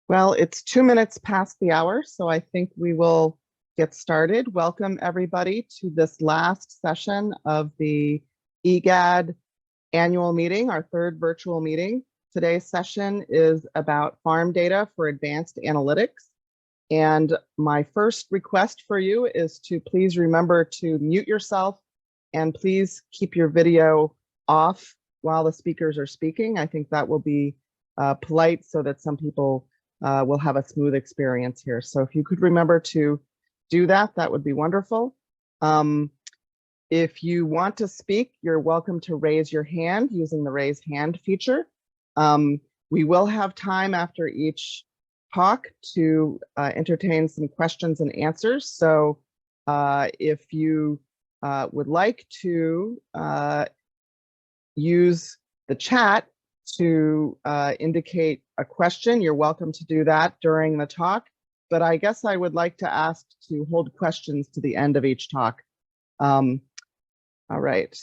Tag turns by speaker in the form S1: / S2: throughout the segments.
S1: Well, it's 2 minutes past the hour, so I think we will get started. Welcome everybody to this last session of the IGAD annual meeting, our third virtual meeting. Today's session is about farm data for advanced analytics. And my first request for you is to please remember to mute yourself and please keep your video off while the speakers are speaking. I think that will be polite so that some people will have a smooth experience here. So if you could remember to do that, that would be wonderful. If you want to speak, you're welcome to raise your hand using the raise hand feature. We will have time after each talk to entertain some questions and answers. So if you would like to use the chat to indicate a question, you're welcome to do that during the talk. But I guess I would like to ask to hold questions to the end of each talk. All right.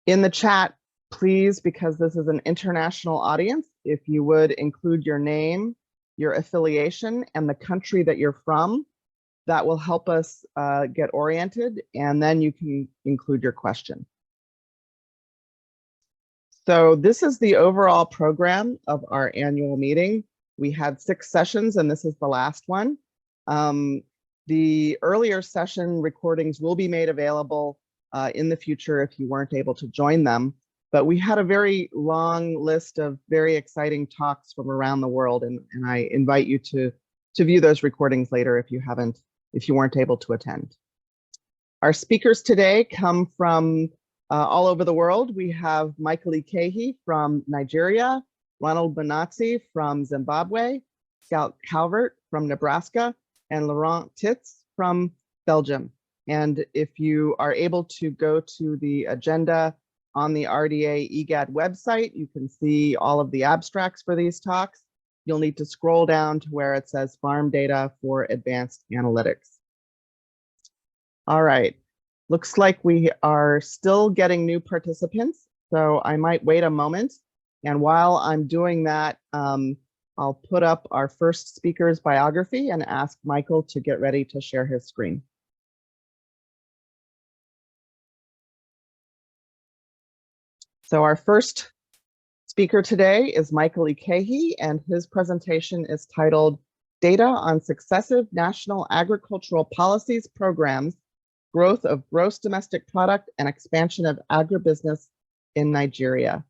S1: In the chat, please, because this is an international audience, if you would include your name, your affiliation, and the country that you're from, that will help us get oriented, and then you can include your question. So this is the overall program of our annual meeting. We had 6 sessions and this is the last one. The earlier session recordings will be made available in the future if you weren't able to join them. But we had a very long list of very exciting talks from around the world, and I invite you to view those recordings later if you weren't able to attend. Our speakers today come from all over the world. We have Michael Ikehi from Nigeria, Ronald Munatse from Zimbabwe, Calvert from Nebraska, and Laurent Tits from Belgium. And if you are able to go to the agenda on the RDA IGAD website, you can see all of the abstracts for these talks. You'll need to scroll down to where it says Farm Data for Advanced Analytics. All right. Looks like we are still getting new participants, so I might wait a moment. And while I'm doing that, I'll put up our first speaker's biography and ask Michael to get ready to share his screen. So our first speaker today is Michael Ikehi, and his presentation is titled Data on Successive National Agricultural Policies, Programs, Growth of Gross Domestic Product and Expansion of Agribusiness in Nigeria.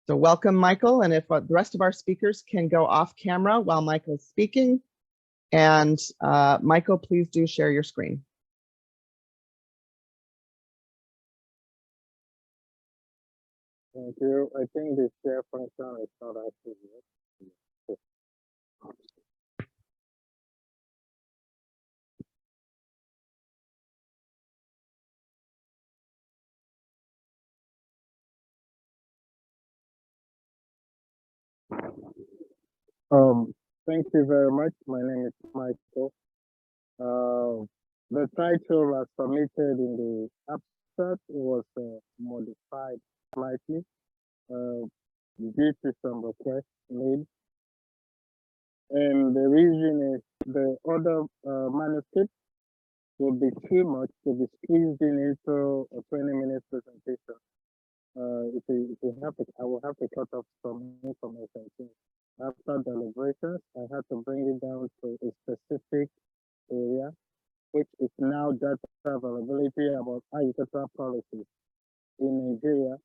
S1: So welcome, Michael. And if the rest of our speakers can go off camera while Michael's speaking. And Michael, please do share your screen.
S2: Thank you. I think the share function is not active yet. Thank you very much. My name is Michael. The title as submitted in the abstract was modified slightly due to some requests made. And the reason is the other manuscript will be too much to be squeezed into a 20-minute presentation. I will have to cut off some information. So after deliberations, I had to bring it down to a specific area, which is now data availability about agricultural policies in Nigeria.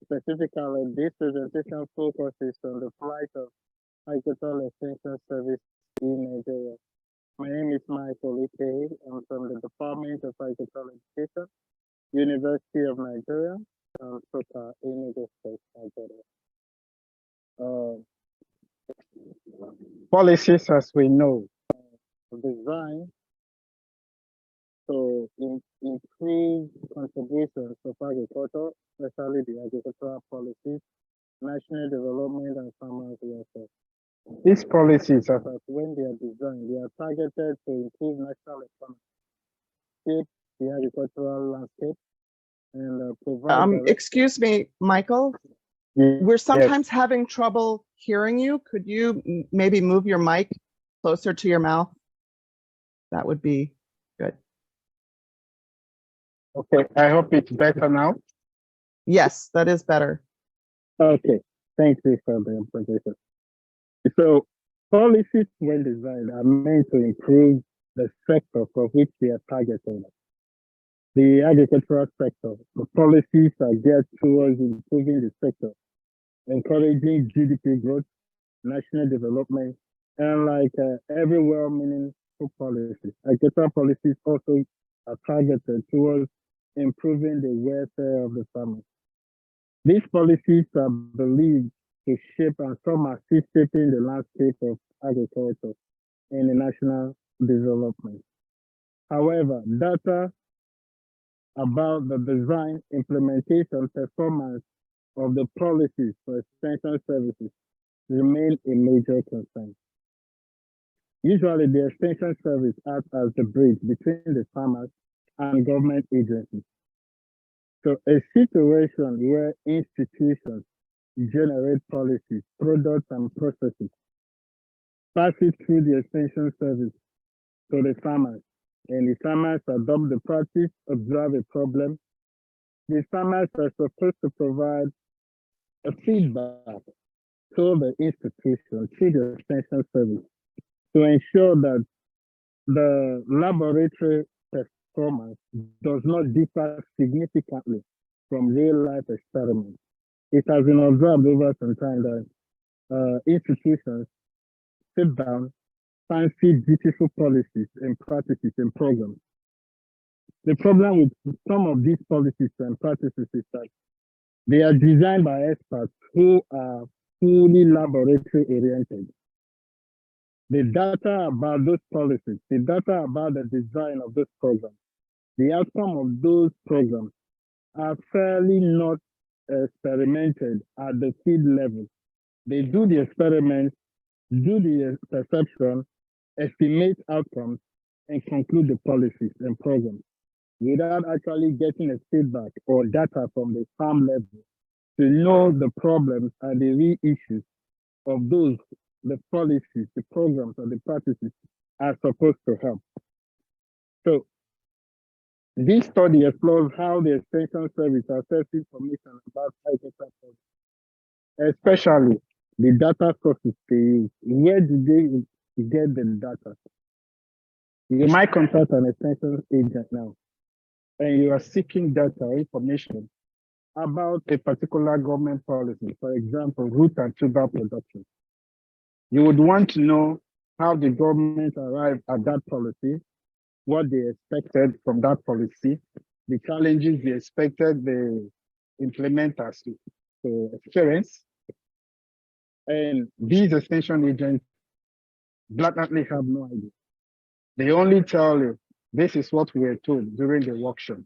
S2: Specifically, this presentation focuses on the plight of agricultural extension service in Nigeria. My name is Michael Ikehi. I'm from the Department of Agricultural Education, University of Nigeria, and Enugu State, Nigeria. Policies, as we know, designed to improve contributions of agriculture, especially the agricultural policies, national development, and farmers' welfare. These policies, when they are designed, they are targeted to improve national economy, shape the agricultural landscape, and provide.
S1: Excuse me, Michael. We're
S2: Yes.
S1: sometimes having trouble hearing you. Could you maybe move your mic closer to your mouth? That would be good.
S2: Okay, I hope it's better now.
S1: Yes, that is better.
S2: Okay, thank you for the information. So, policies when designed are meant to improve the sector for which they are targeted. The agricultural sector, the policies are geared towards improving the sector, encouraging GDP growth, national development, and like every well-meaning policy, agricultural policies also are targeted towards improving the welfare of the farmers. These policies are believed to shape and some assist shaping the landscape of agriculture in the national development. However, data about the design, implementation, performance of the policies for extension services remain a major concern. Usually, the extension service acts as the bridge between the farmers and government agencies. So a situation where institutions generate policies, products, and processes, pass it through the extension service to the farmers, and the farmers adopt the practice, observe a problem. The farmers are supposed to provide a feedback to the institution, through the extension service, to ensure that the laboratory performance does not differ significantly from real-life experiments. It has been observed over some time that institutions sit down, fancy beautiful policies and practices and programs. The problem with some of these policies and practices is that they are designed by experts who are fully laboratory oriented. The data about those policies, the data about the design of those programs, the outcome of those programs are fairly not experimented at the field level. They do the experiments, do the perception, estimate outcomes, and conclude the policies and programs without actually getting a feedback or data from the farm level to know the problems and the real issues of those, the policies, the programs, and the practices are supposed to help. So this study explores how the extension service assesses information about agriculture, especially the data sources they use. Where do they get the data? You might contact an extension agent now, and you are seeking data or information about a particular government policy, for example, root and tuber production. You would want to know how the government arrived at that policy, what they expected from that policy, the challenges they expected the implementers to experience. And these extension agents blatantly have no idea. They only tell you, this is what we were told during the workshop.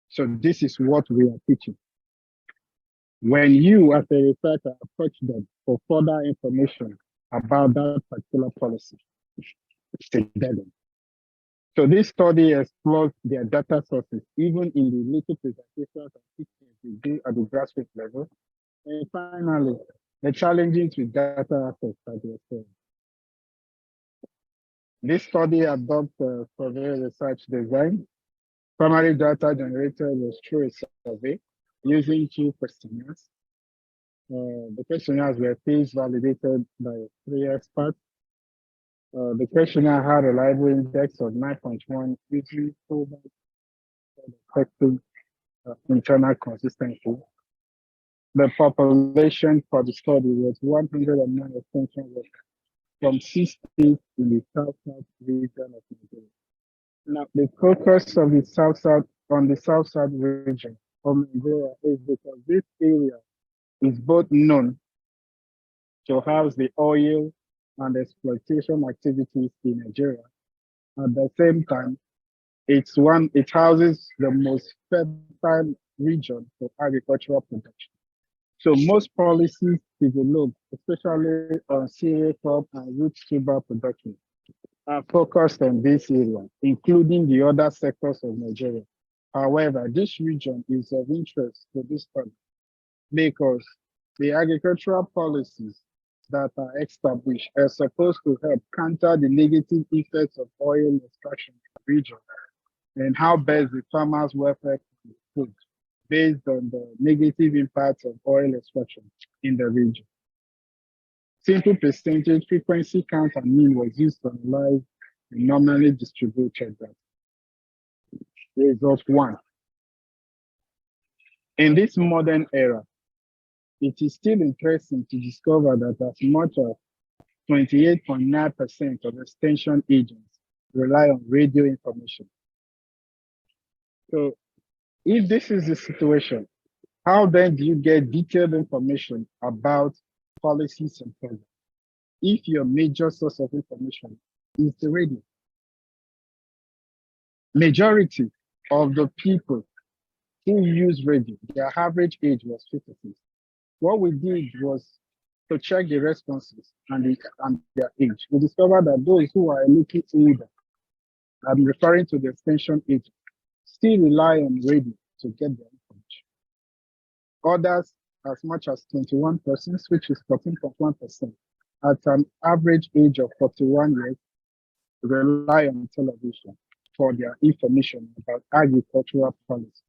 S2: So this is what we are teaching. When you, as a researcher, approach them for further information about that particular policy, it's a dead end. So this study explores their data sources, even in the little presentations and teachings we do at the grassroots level. And finally, the challenges with data access that they experience. This study adopts a survey research design. Primary data generated was through a survey using 2 questionnaires. The questionnaires were phase validated by 3 experts. The questionnaire had a reliable index of 9.1, using effective internal consistency. The population for the study was 109 extension workers from 6 states in the South-South region of Nigeria. Now, the focus of the South-South on the South-South region of Nigeria is because this area is both known to house the oil and exploitation activities in Nigeria. At the same time, it houses the most fertile region for agricultural production. So most policies developed, especially on cereal crop and root tuber production, are focused on this area, including the other sectors of Nigeria. However, this region is of interest to this study because The agricultural policies that are established are supposed to help counter the negative effects of oil extraction in the region and how best the farmers' welfare can be improved based on the negative impacts of oil extraction in the region. Simple percentage frequency count and mean was used to analyze the normally distributed data. Result 1. In this modern era, it is still interesting to discover that as much as 28.9% of extension agents rely on radio information. So if this is the situation, how then do you get detailed information about policies and programs if your major source of information is the radio? Majority of the people who use radio, their average age was 56. What we did was to check the responses and their age. We discovered that those who are a little older, I'm referring to the extension age, still rely on radio to get their information. Others, as much as 21%, which is 14.1%, at an average age of 41 years, rely on television for their information about agricultural policy.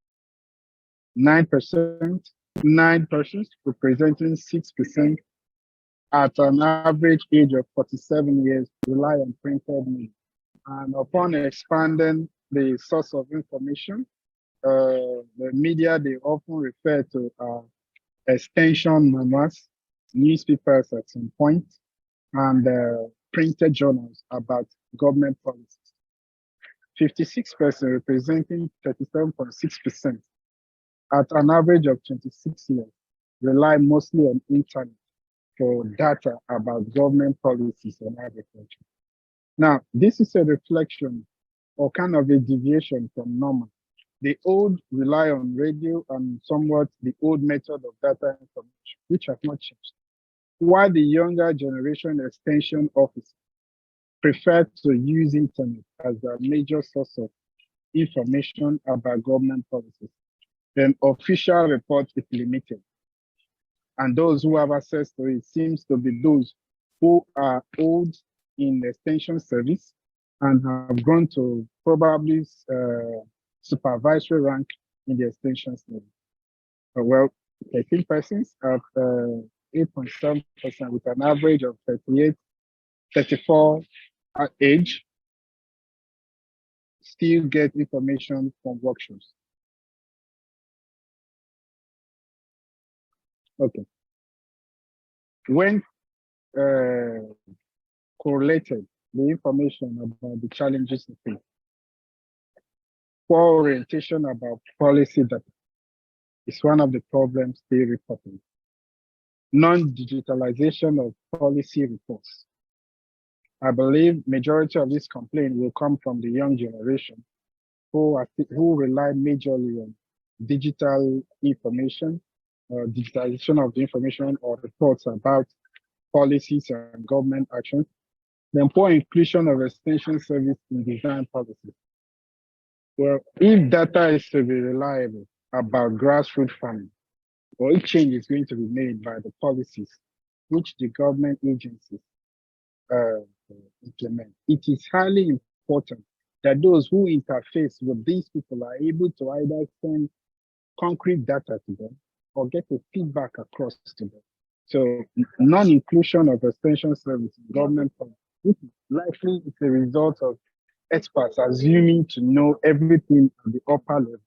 S2: 9 persons, representing 6%, at an average age of 47 years, rely on printed media. And upon expanding the source of information, the media they often refer to extension manuals, newspapers at some point, and printed journals about government policies. 56%, representing 37.6%, at an average of 26 years, rely mostly on internet for data about government policies on agriculture. Now, this is a reflection or kind of a deviation from normal. The old rely on radio and somewhat the old method of data information, which has not changed. While the younger generation extension officers prefer to use internet as their major source of information about government policies, then official report is limited. And those who have access to it seems to be those who are old in the extension service and have gone to probably supervisory rank in the extension service. Well, 13 persons at 8.7% with an average of 34 age still get information from workshops. Okay. When correlated the information about the challenges we face, poor orientation about policy data is one of the problems they reported. Non-digitalization of policy reports. I believe majority of this complaint will come from the young generation who rely majorly on digital information, digitalization of the information or reports about policies and government actions, then poor inclusion of extension service in design policies. Well, if data is to be reliable about grassroots farming, or if change is going to be made by the policies which the government agencies implement, it is highly important that those who interface with these people are able to either send concrete data to them or get a feedback across to them. So non-inclusion of extension service in government policy, which is likely is a result of experts assuming to know everything at the upper level.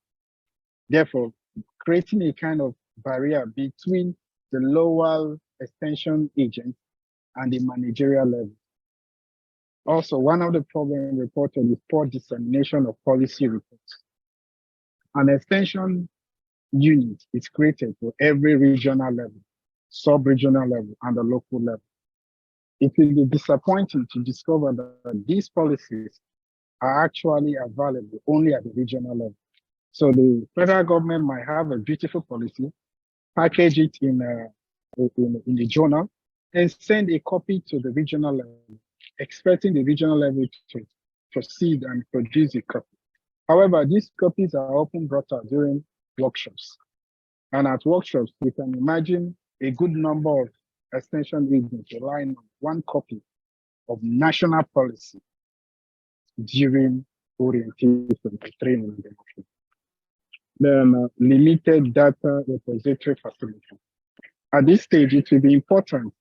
S2: Therefore, creating a kind of barrier between the lower extension agents and the managerial level. Also, one of the problems reported is poor dissemination of policy reports. An extension unit is created for every regional level, sub-regional level, and the local level. It will be disappointing to discover that these policies are actually available only at the regional level. So the federal government might have a beautiful policy, package it in a journal, and send a copy to the regional level, expecting the regional level to proceed and produce a copy. However, these copies are often brought out during workshops. And at workshops, we can imagine
S3: a good number of extension agents relying on one copy of national policy during orientation and training. Then limited data repository facility. At this stage, it will be important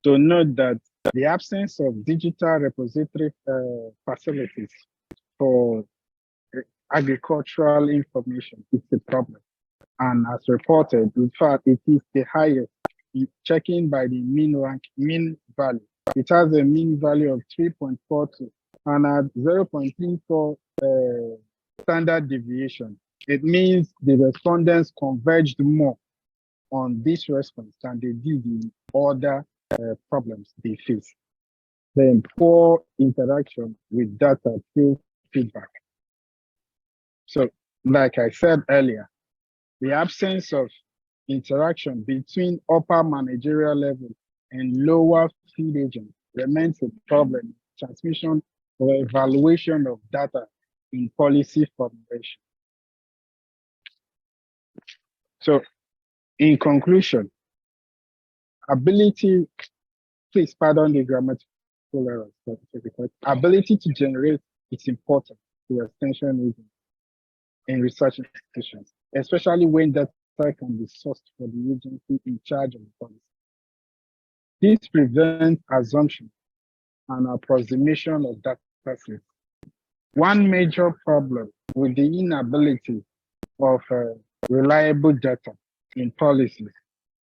S3: to note that the absence of digital repository facilities for agricultural information is a problem. And as reported, in fact, it is the highest, checking by the mean value. It has a mean value of 3.42 and at 0.34 standard deviation. It means the respondents converged more on this response than they did in other problems they face. Then poor interaction with data through feedback. So, like I said earlier, the absence of interaction between upper managerial level and lower field agents remains a problem. Transmission or evaluation of data in policy formulation. So, in conclusion, ability, please pardon the grammatical errors, because ability to generate is important to extension agents in research institutions, especially when data can be sourced for the agency in charge of the policy. This prevents assumption and approximation of data sets. One major problem with the inability of reliable data in policies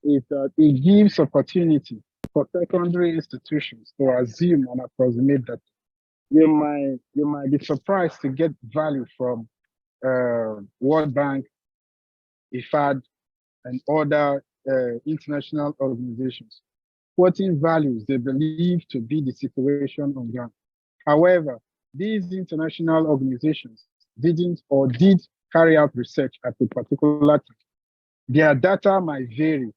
S3: is that it gives opportunity for secondary institutions to assume and approximate data. You might be surprised to get value from World Bank, IGAD, and other international organizations, quoting values they believe to be the situation on ground. However, these international organizations didn't or did carry out research at a particular time. Their data might vary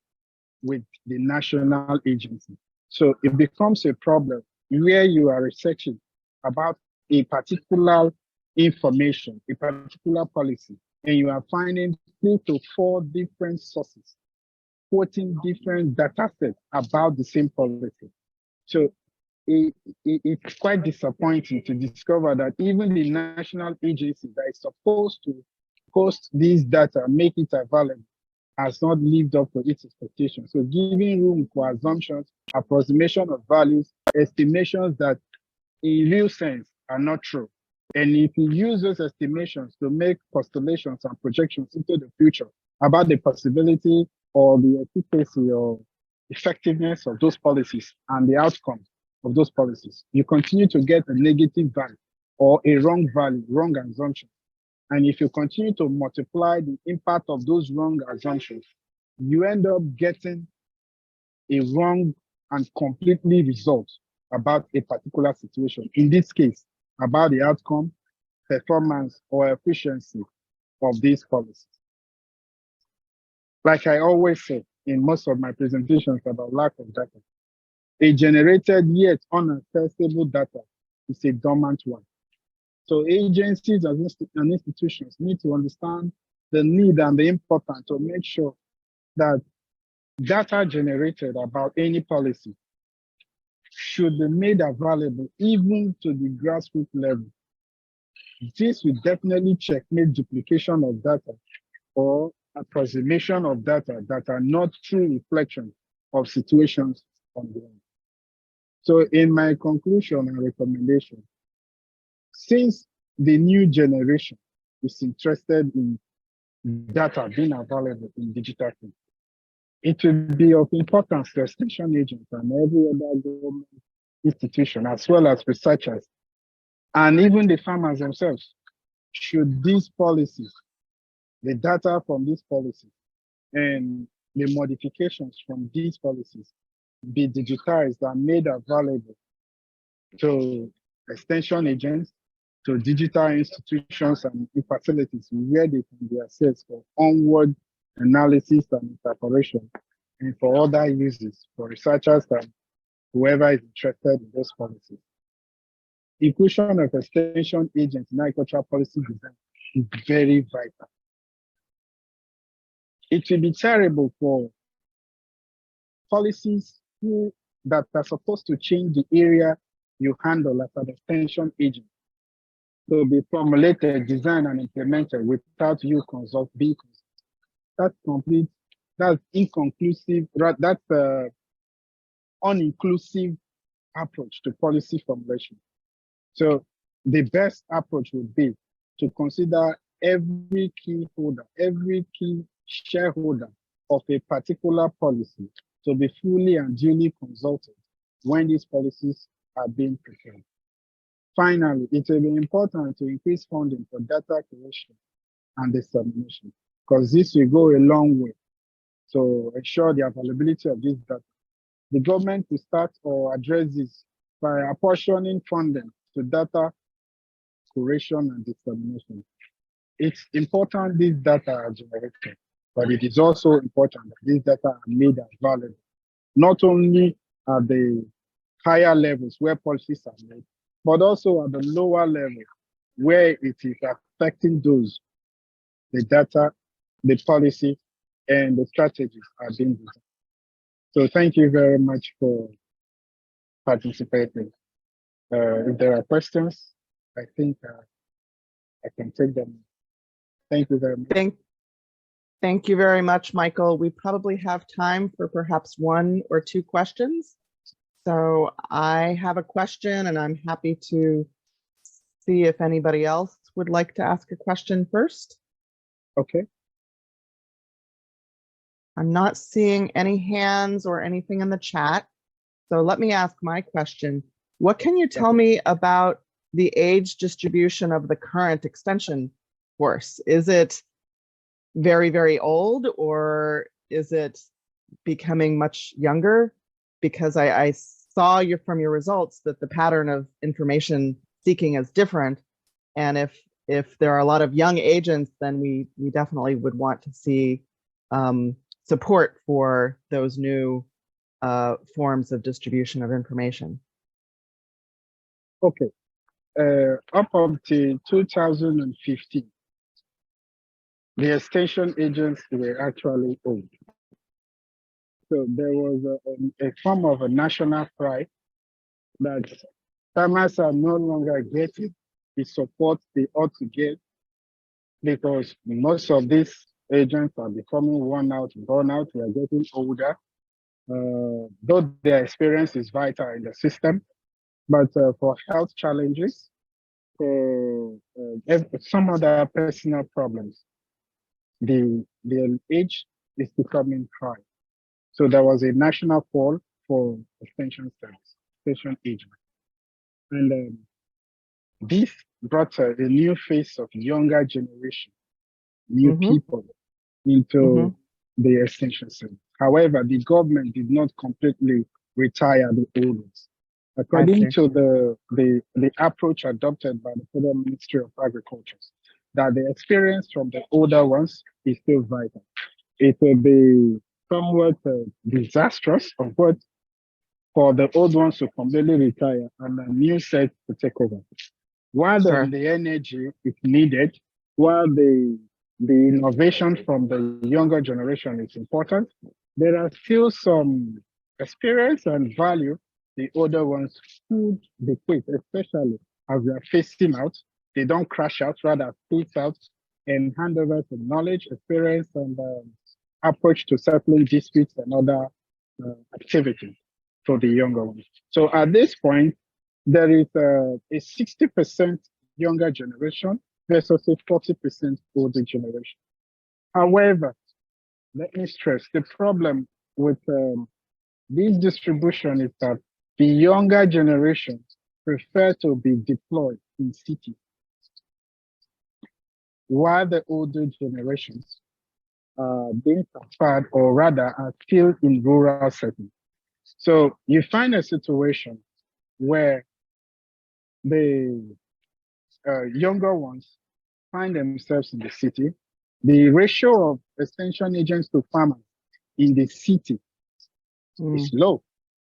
S3: with the national agency. So it becomes a problem where you are researching about a particular information, a particular policy, and you are finding 3 to 4 different sources quoting different data sets about the same policy. So it's quite disappointing to discover that even the national agency that is supposed to post these data, make it available, has not lived up to its expectations. So giving room for assumptions, approximation of values, estimations that in real sense are not true. And if you use those estimations to make postulations and projections into the future about the possibility or the efficacy or effectiveness of those policies and the outcomes of those policies, you continue to get a negative value or a wrong value, wrong assumption. And if you continue to multiply the impact of those wrong assumptions, you end up getting a wrong and completely result about a particular situation. In this case, about the outcome, performance, or efficiency of these policies. Like I always say in most of my presentations about lack of data, a generated yet unaccessible data is a dormant one. So agencies and institutions need to understand the need and the importance to make sure that data generated about any policy should be made available even to the grassroots level. This will definitely checkmate duplication of data or approximation of data that are not true reflections of situations on the ground. So in my conclusion and recommendation, since the new generation is interested in data being available in digital form, it will be of importance to extension agents and every other government institution, as well as researchers, and even the farmers themselves, should these policies, the data from these policies, and the modifications from these policies be digitized and made available to extension agents, to digital institutions and facilities where they can be assessed for onward analysis and interpretation, and for other uses, for researchers and whoever is interested in those policies. Inclusion of extension agents in agricultural policy design is very vital. it will be terrible for policies that are supposed to change the area you handle as an extension agent to be formulated, designed, and implemented without you being consulted. That's complete, that's inconclusive, that's uninclusive approach to policy formulation. So the best approach would be to consider every key holder, every key shareholder of a particular policy to be fully and duly consulted when these policies are being prepared. Finally, it will be important to increase funding for data collection and dissemination, because this will go a long way to ensure the availability of this data. The government will start or address this by apportioning funding to data curation and dissemination. It's important these data are generated, but it is also important that these data are made available, not only at the higher levels where policies are made, but also at the lower level where it is affecting those, the data, the policy, and the strategies are being designed. So thank you very much for participating. If there are questions, I think I can take them. Thank you very much.
S1: Thank you very much, Michael. We probably have time for perhaps 1 or 2 questions. So I have a question and I'm happy to see if anybody else would like to ask a question first.
S3: Okay.
S1: I'm not seeing any hands or anything in the chat. So let me ask my question. What can you tell me about the age distribution of the current extension force? Is it very, very old, or is it becoming much younger? Because I saw from your results that the pattern of information seeking is different. And if there are a lot of young agents, then we definitely would want to see support for those new forms of distribution of information.
S3: Okay. Up until 2015, the extension agents were actually old. So there was a form of a national pride that farmers are no longer getting the support they ought to get, because most of these agents are becoming worn out, burn out. We are getting older, though their experience is vital in the system, but for health challenges, for some other personal problems, the age is becoming high. So there was a national call for extension service, extension agent. And this brought a new face of younger generation, new people into the extension service. However, the government did not completely retire the old ones. According to the approach adopted by the Federal Ministry of Agriculture, that the experience from the older ones is still vital. It will be somewhat disastrous for the old ones to completely retire and a new set to take over. While the energy is needed, while the innovation from the younger generation is important, there are still some experience and value the older ones should bequeath, especially as they are phasing out. They don't crash out, rather phase out and hand over to knowledge, experience, and approach to settling disputes and other activities for the younger ones. So at this point, there is a 60% younger generation versus a 40% older generation. However, let me stress, the problem with this distribution is that the younger generation prefer to be deployed in cities, while the older generations are being transferred, or rather are still in rural settings. So you find a situation where the younger ones find themselves in the city. The ratio of extension agents to farmers in the city is low,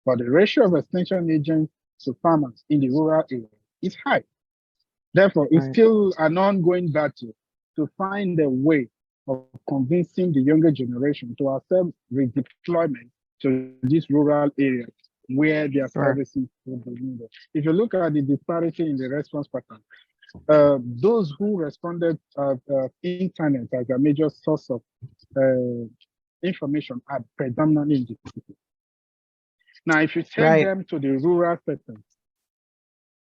S3: but the ratio of extension agents to farmers in the rural area is high. Therefore, it's still an ongoing battle to find a way of convincing the younger generation to accept redeployment to these rural areas where their services will be needed. If you look at the disparity in the response pattern, those who responded internet as a major source of information are predominantly in the city. Now, if you take them to the rural settings,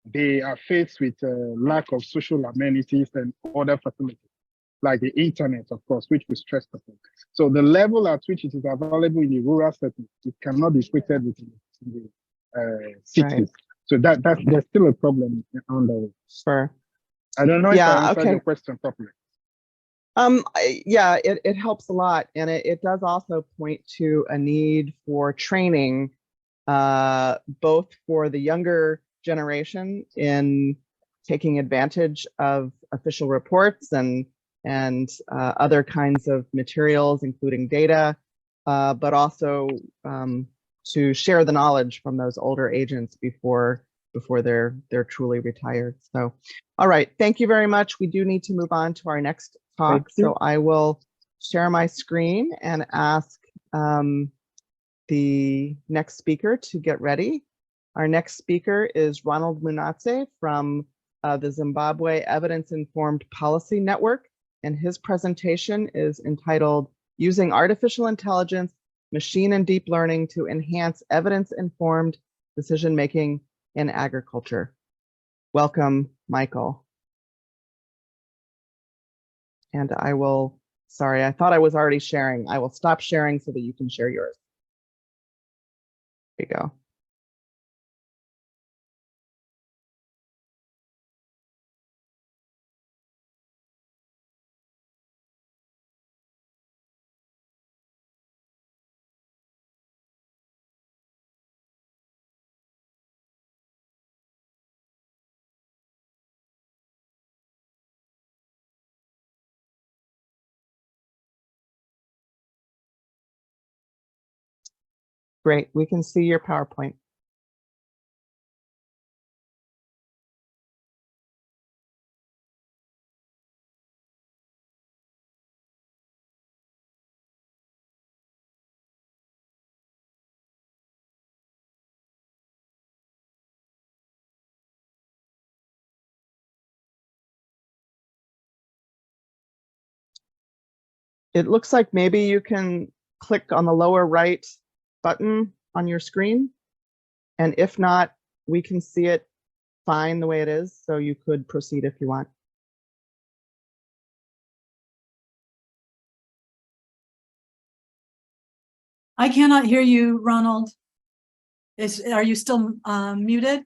S3: they are faced with lack of social amenities and other facilities, like the internet, of course, which we stressed upon. So the level at which it is available in the rural setting, it cannot be equated with in the cities. Right. So there's still a problem on the way.
S1: Sure.
S3: I don't know if I answered your question properly.
S1: Yeah, it helps a lot. And it does also point to a need for training, both for the younger generation in taking advantage of official reports and other kinds of materials, including data, but also to share the knowledge from those older agents before they're truly retired. So, all right, thank you very much. We do need to move on to our next talk. So I will share my screen and ask the next speaker to get ready. Our next speaker is Ronald Munatse from the Zimbabwe Evidence-Informed Policy Network, and his presentation is entitled Using Artificial Intelligence, Machine and Deep Learning to Enhance Evidence-Informed Decision-Making in Agriculture. Welcome, Michael. And I will, sorry, I thought I was already sharing. I will stop sharing so that you can share yours. There you go. Great, we can see your PowerPoint. It looks like maybe you can click on the lower right button on your screen. And if not, we can see it fine the way it is. So you could proceed if you want.
S4: I cannot hear you, Ronald. Are you still muted?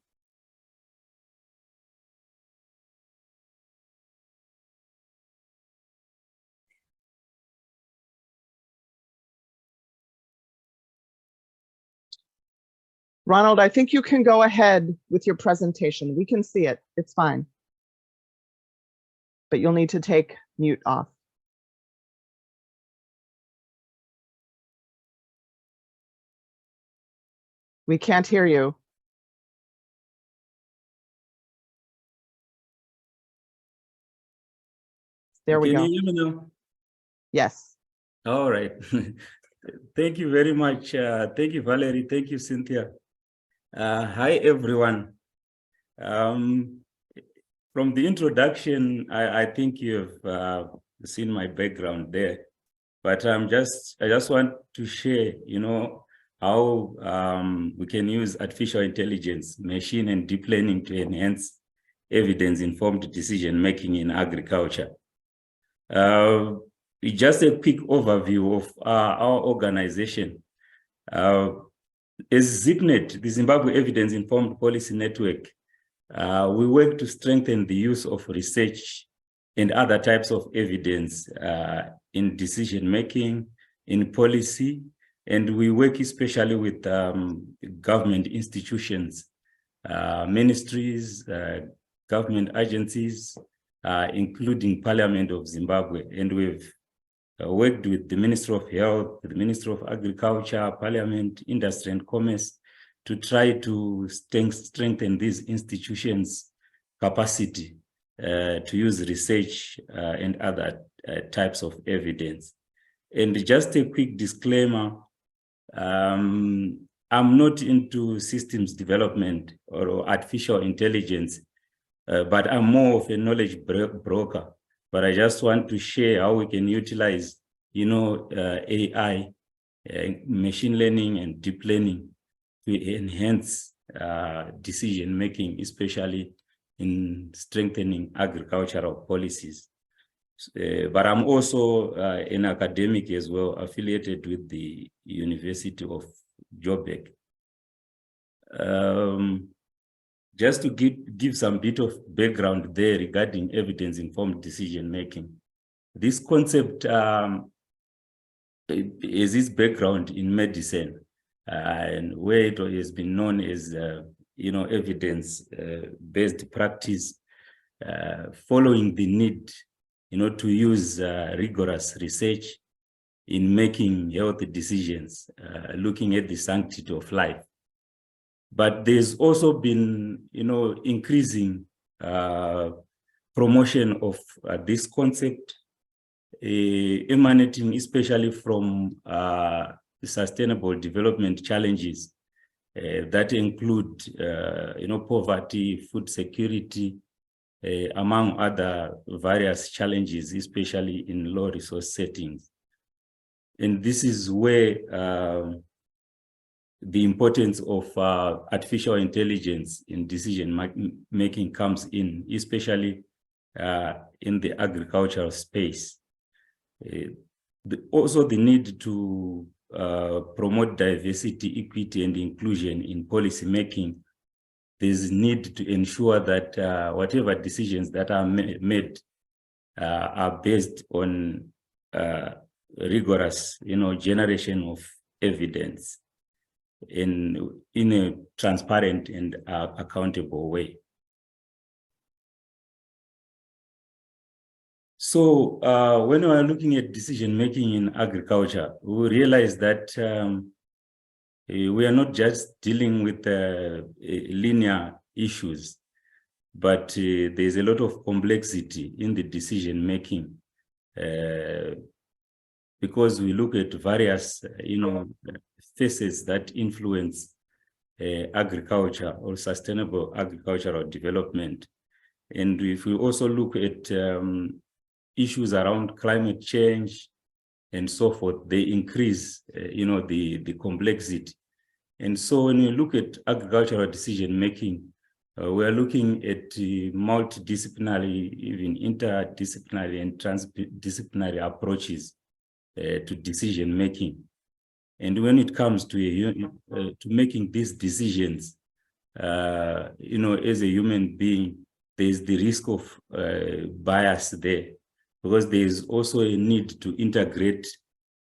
S1: Ronald, I think you can go ahead with your presentation. We can see it. It's fine. But you'll need to take mute off. We can't hear you. There we go.
S5: Can you hear me now?
S1: Yes.
S5: All right. Thank you very much. Thank you, Valerie. Thank you, Cynthia. Hi, everyone. From the introduction, I think you've seen my background there, but I just want to share, how we can use artificial intelligence, machine and deep learning to enhance evidence-informed decision-making in agriculture. Just a quick overview of our organization. As ZipNet, the Zimbabwe Evidence-Informed Policy Network, we work to strengthen the use of research and other types of evidence in decision-making, in policy, and we work especially with government institutions, ministries, government agencies, including Parliament of Zimbabwe. And we've worked with the Ministry of Health, the Ministry of Agriculture, Parliament, Industry and Commerce to try to strengthen these institutions' capacity to use research and other types of evidence. And just a quick disclaimer, I'm not into systems development or artificial intelligence, but I'm more of a knowledge broker. But I just want to share how we can utilize, AI, machine learning and deep learning to enhance decision making, especially in strengthening agricultural policies. But I'm also an academic as well, affiliated with the University of Joburg. Just to give some bit of background there regarding evidence-informed decision-making. This concept is its background in medicine, and where it has been known as, evidence-based practice, following the need, to use rigorous research in making healthy decisions, looking at the sanctity of life. But there's also been, increasing promotion of this concept, emanating especially from the sustainable development challenges that include, poverty, food security, among other various challenges, especially in low resource settings. And this is where the importance of artificial intelligence in decision making comes in, especially in the agricultural space. Also the need to promote diversity, equity, and inclusion in policy making. There's need to ensure that whatever decisions that are made are based on rigorous, generation of evidence in a transparent and accountable way. So when we are looking at decision-making in agriculture, we realize that we are not just dealing with linear issues, but there's a lot of complexity in the decision-making because we look at various, facets that influence agriculture or sustainable agricultural development. And if we also look at issues around climate change and so forth, they increase, the complexity. And so when you look at agricultural decision-making, we are looking at multidisciplinary, even interdisciplinary and transdisciplinary approaches to decision-making. And when it comes to making these decisions, as a human being, there's the risk of bias there, because there's also a need to integrate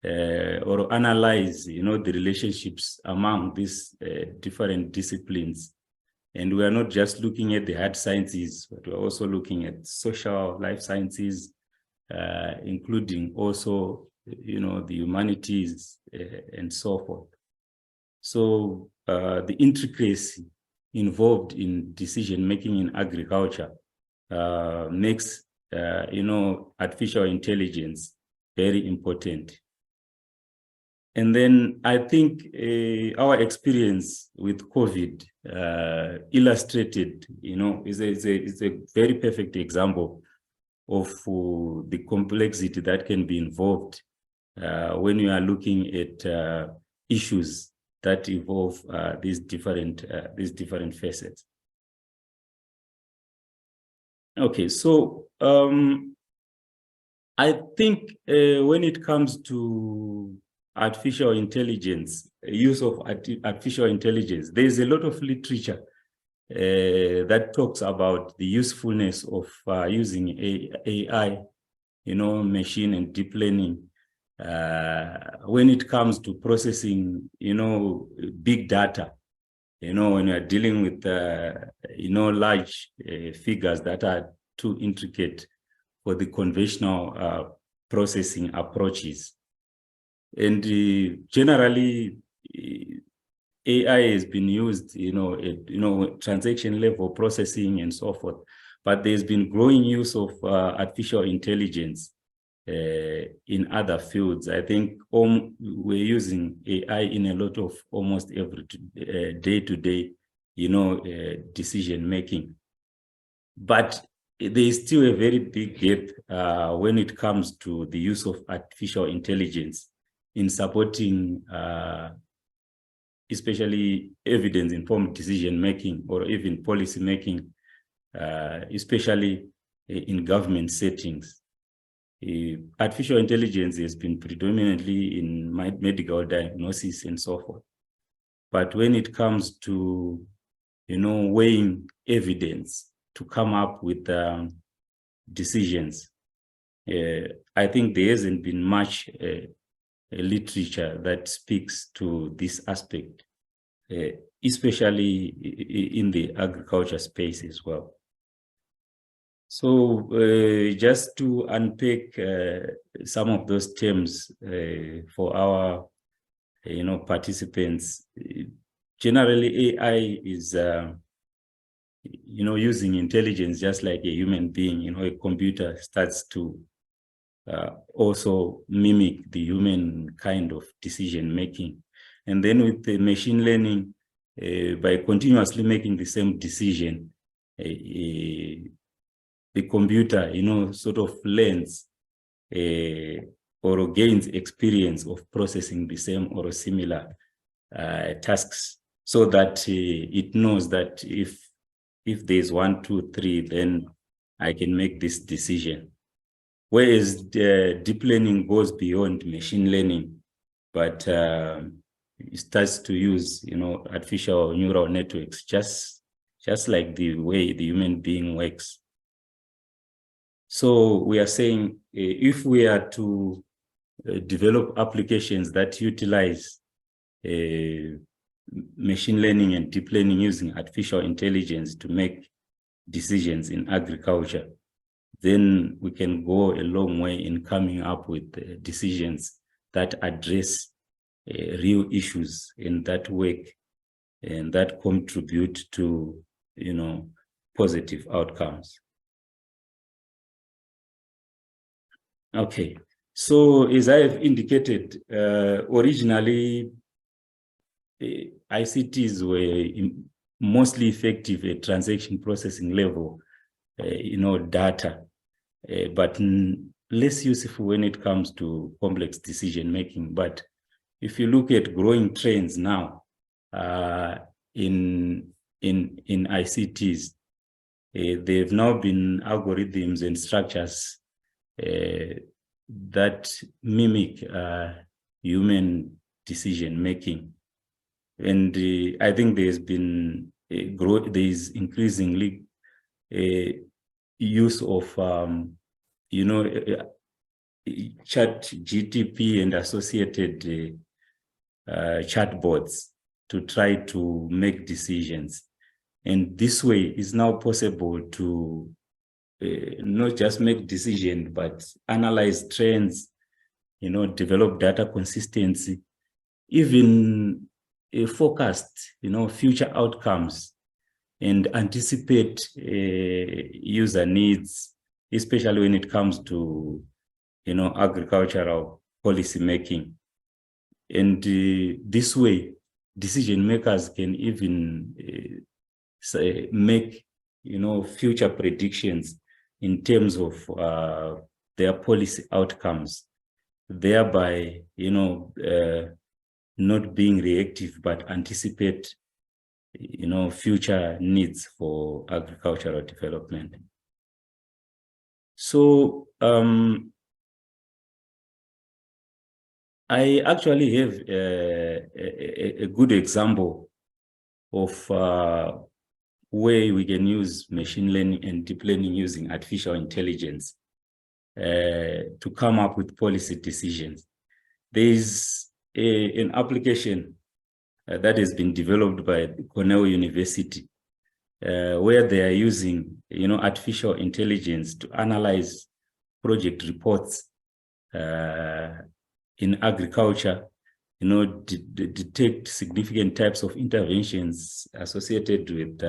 S5: or analyze, the relationships among these different disciplines. And we are not just looking at the hard sciences, but we're also looking at social life sciences, including also, the humanities and so forth. So the intricacy involved in decision-making in agriculture makes, artificial intelligence very important. And then I think our experience with COVID illustrated, is a very perfect example of the complexity that can be involved when you are looking at issues that involve these different facets. Okay, so I think when it comes to artificial intelligence, use of artificial intelligence, there's a lot of literature that talks about the usefulness of using AI, machine and deep learning when it comes to processing, big data, when you're dealing with, large figures that are too intricate for the conventional processing approaches. And generally, AI has been used, transaction level processing and so forth. but there's been growing use of artificial intelligence in other fields. I think we're using AI in a lot of almost every day-to-day, decision making. But there is still a very big gap when it comes to the use of artificial intelligence in supporting, especially evidence-informed decision making or even policy making, especially in government settings. Artificial intelligence has been predominantly in medical diagnosis and so forth. But when it comes to, weighing evidence to come up with decisions, I think there hasn't been much literature that speaks to this aspect, especially in the agriculture space as well. So just to unpack some of those terms for our participants, generally AI is using intelligence just like a human being. A computer starts to also mimic the human kind of decision making, and then with the machine learning, by continuously making the same decision, the computer, sort of learns or gains experience of processing the same or similar tasks, so that it knows that if there's 1, 2, 3, then I can make this decision. Whereas deep learning goes beyond machine learning, but it starts to use, artificial neural networks, just like the way the human being works. So we are saying if we are to develop applications that utilize machine learning and deep learning using artificial intelligence to make decisions in agriculture, then we can go a long way in coming up with decisions that address real issues in that work and that contribute to, positive outcomes. Okay, so as I have indicated, originally ICTs were mostly effective at transaction processing level, data, but less useful when it comes to complex decision making. But if you look at growing trends now in ICTs, they've now been algorithms and structures that mimic human decision making, and I think there's been growth. There is increasingly use of chat GTP and associated chatbots to try to make decisions, and this way is now possible to not just make decisions, but analyze trends, develop data consistency, even forecast, future outcomes, and anticipate user needs, especially when it comes to, agricultural policy making. And this way, decision makers can even make, future predictions in terms of their policy outcomes, thereby, not being reactive, but anticipate, future needs for agricultural development. So I actually have a good example of where we can use machine learning and deep learning using artificial intelligence to come up with policy decisions. There is an application that has been developed by Cornell University, where they are using, artificial intelligence to analyze project reports in agriculture, detect significant types of interventions associated with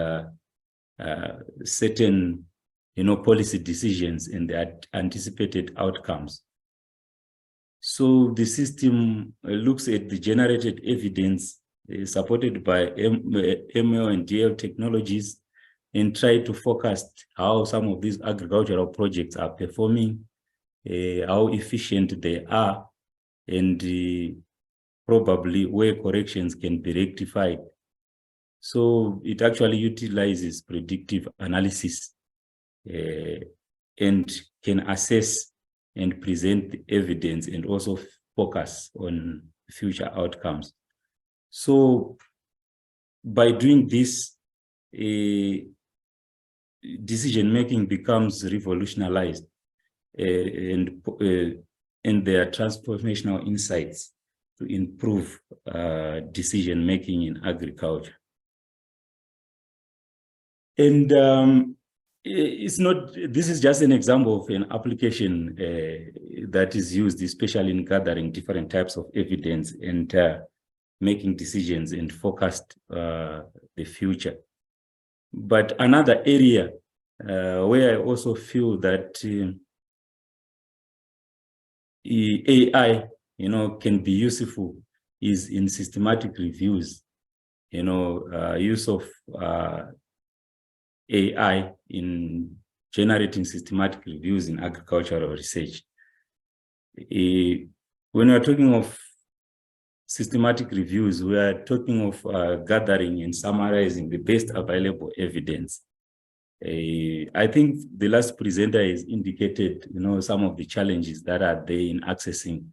S5: certain policy decisions and the anticipated outcomes. So the system looks at the generated evidence supported by ML and DL technologies and try to forecast how some of these agricultural projects are performing, how efficient they are, and probably where corrections can be rectified. So it actually utilizes predictive analysis and can assess and present the evidence and also focus on future outcomes. So by doing this, decision-making becomes revolutionized and there are transformational insights to improve decision-making in agriculture. And this is just an example of an application that is used, especially in gathering different types of evidence and making decisions and forecast the future. But another area where I also feel that AI, can be useful is in systematic reviews, use of AI in generating systematic reviews in agricultural research. When we are talking of systematic reviews, we are talking of gathering and summarizing the best available evidence. I think the last presenter has indicated, some of the challenges that are there in accessing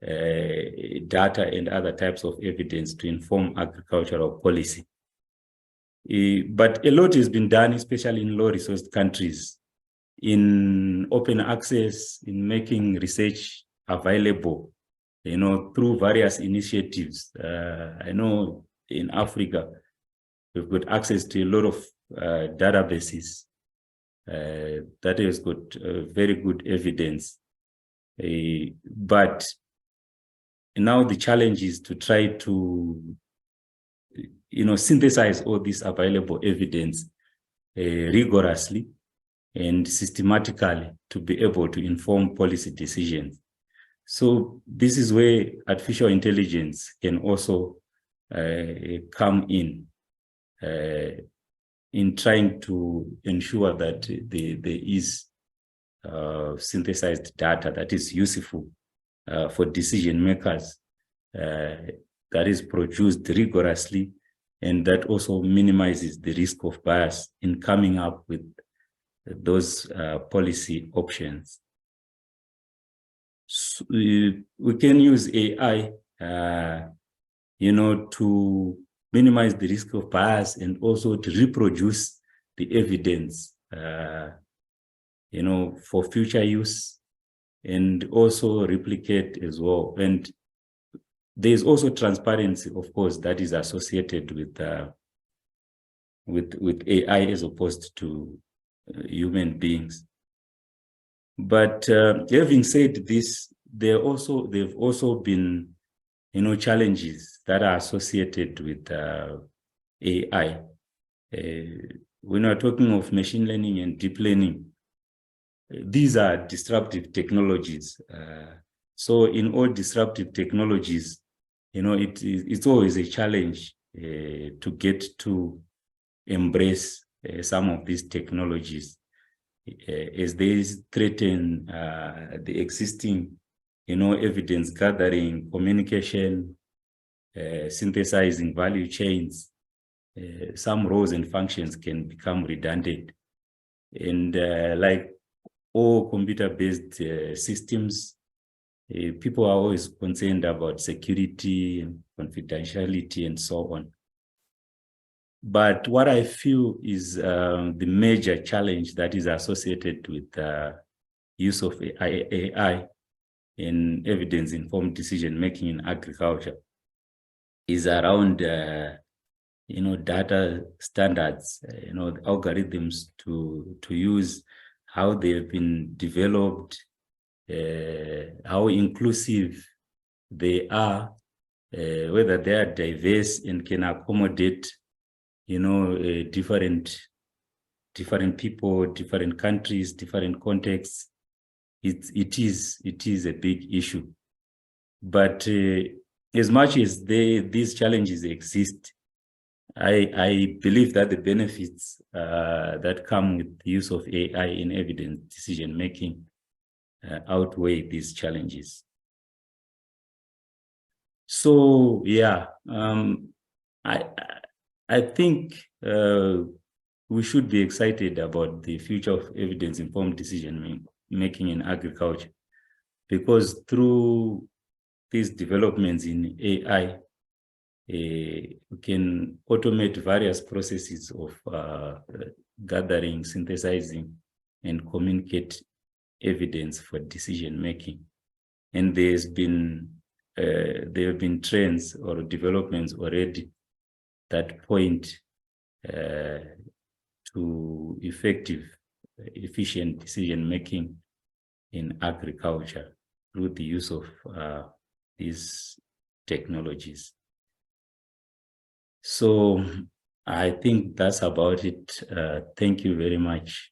S5: data and other types of evidence to inform agricultural policy. But a lot has been done, especially in low-resourced countries, in open access, in making research available, through various initiatives. I know in Africa, we've got access to a lot of databases that has got very good evidence. But now the challenge is to try to synthesize all this available evidence rigorously and systematically to be able to inform policy decisions. So this is where artificial intelligence can also come in trying to ensure that there is synthesized data that is useful for decision makers, that is produced rigorously, and that also minimizes the risk of bias in coming up with those policy options. So we can use AI, to minimize the risk of bias and also to reproduce the evidence, for future use, and also replicate as well. And there's also transparency, of course, that is associated with AI as opposed to human beings. But having said this, they've also been, challenges that are associated with AI. When we're talking of machine learning and deep learning, these are disruptive technologies. So in all disruptive technologies, it's always a challenge to get to embrace some of these technologies as they threaten the existing, evidence gathering, communication, synthesizing value chains. Some roles and functions can become redundant. And like all computer-based systems, people are always concerned about security, confidentiality, and so on. But what I feel is the major challenge that is associated with the use of AI in evidence-informed decision-making in agriculture is around, data standards, the algorithms to use, how they've been developed, how inclusive they are, whether they are diverse and can accommodate, different different people, different countries, different contexts. It is a big issue. But as much as these challenges exist, I believe that the benefits that come with the use of AI in evidence decision making outweigh these challenges. So yeah, I think we should be excited about the future of evidence-informed decision making in agriculture, because through these developments in AI, we can automate various processes of gathering, synthesizing, and communicate evidence for decision making. And there have been trends or developments already that point to effective, efficient decision making in agriculture through the use of these technologies. So I think that's about it. Thank you very much.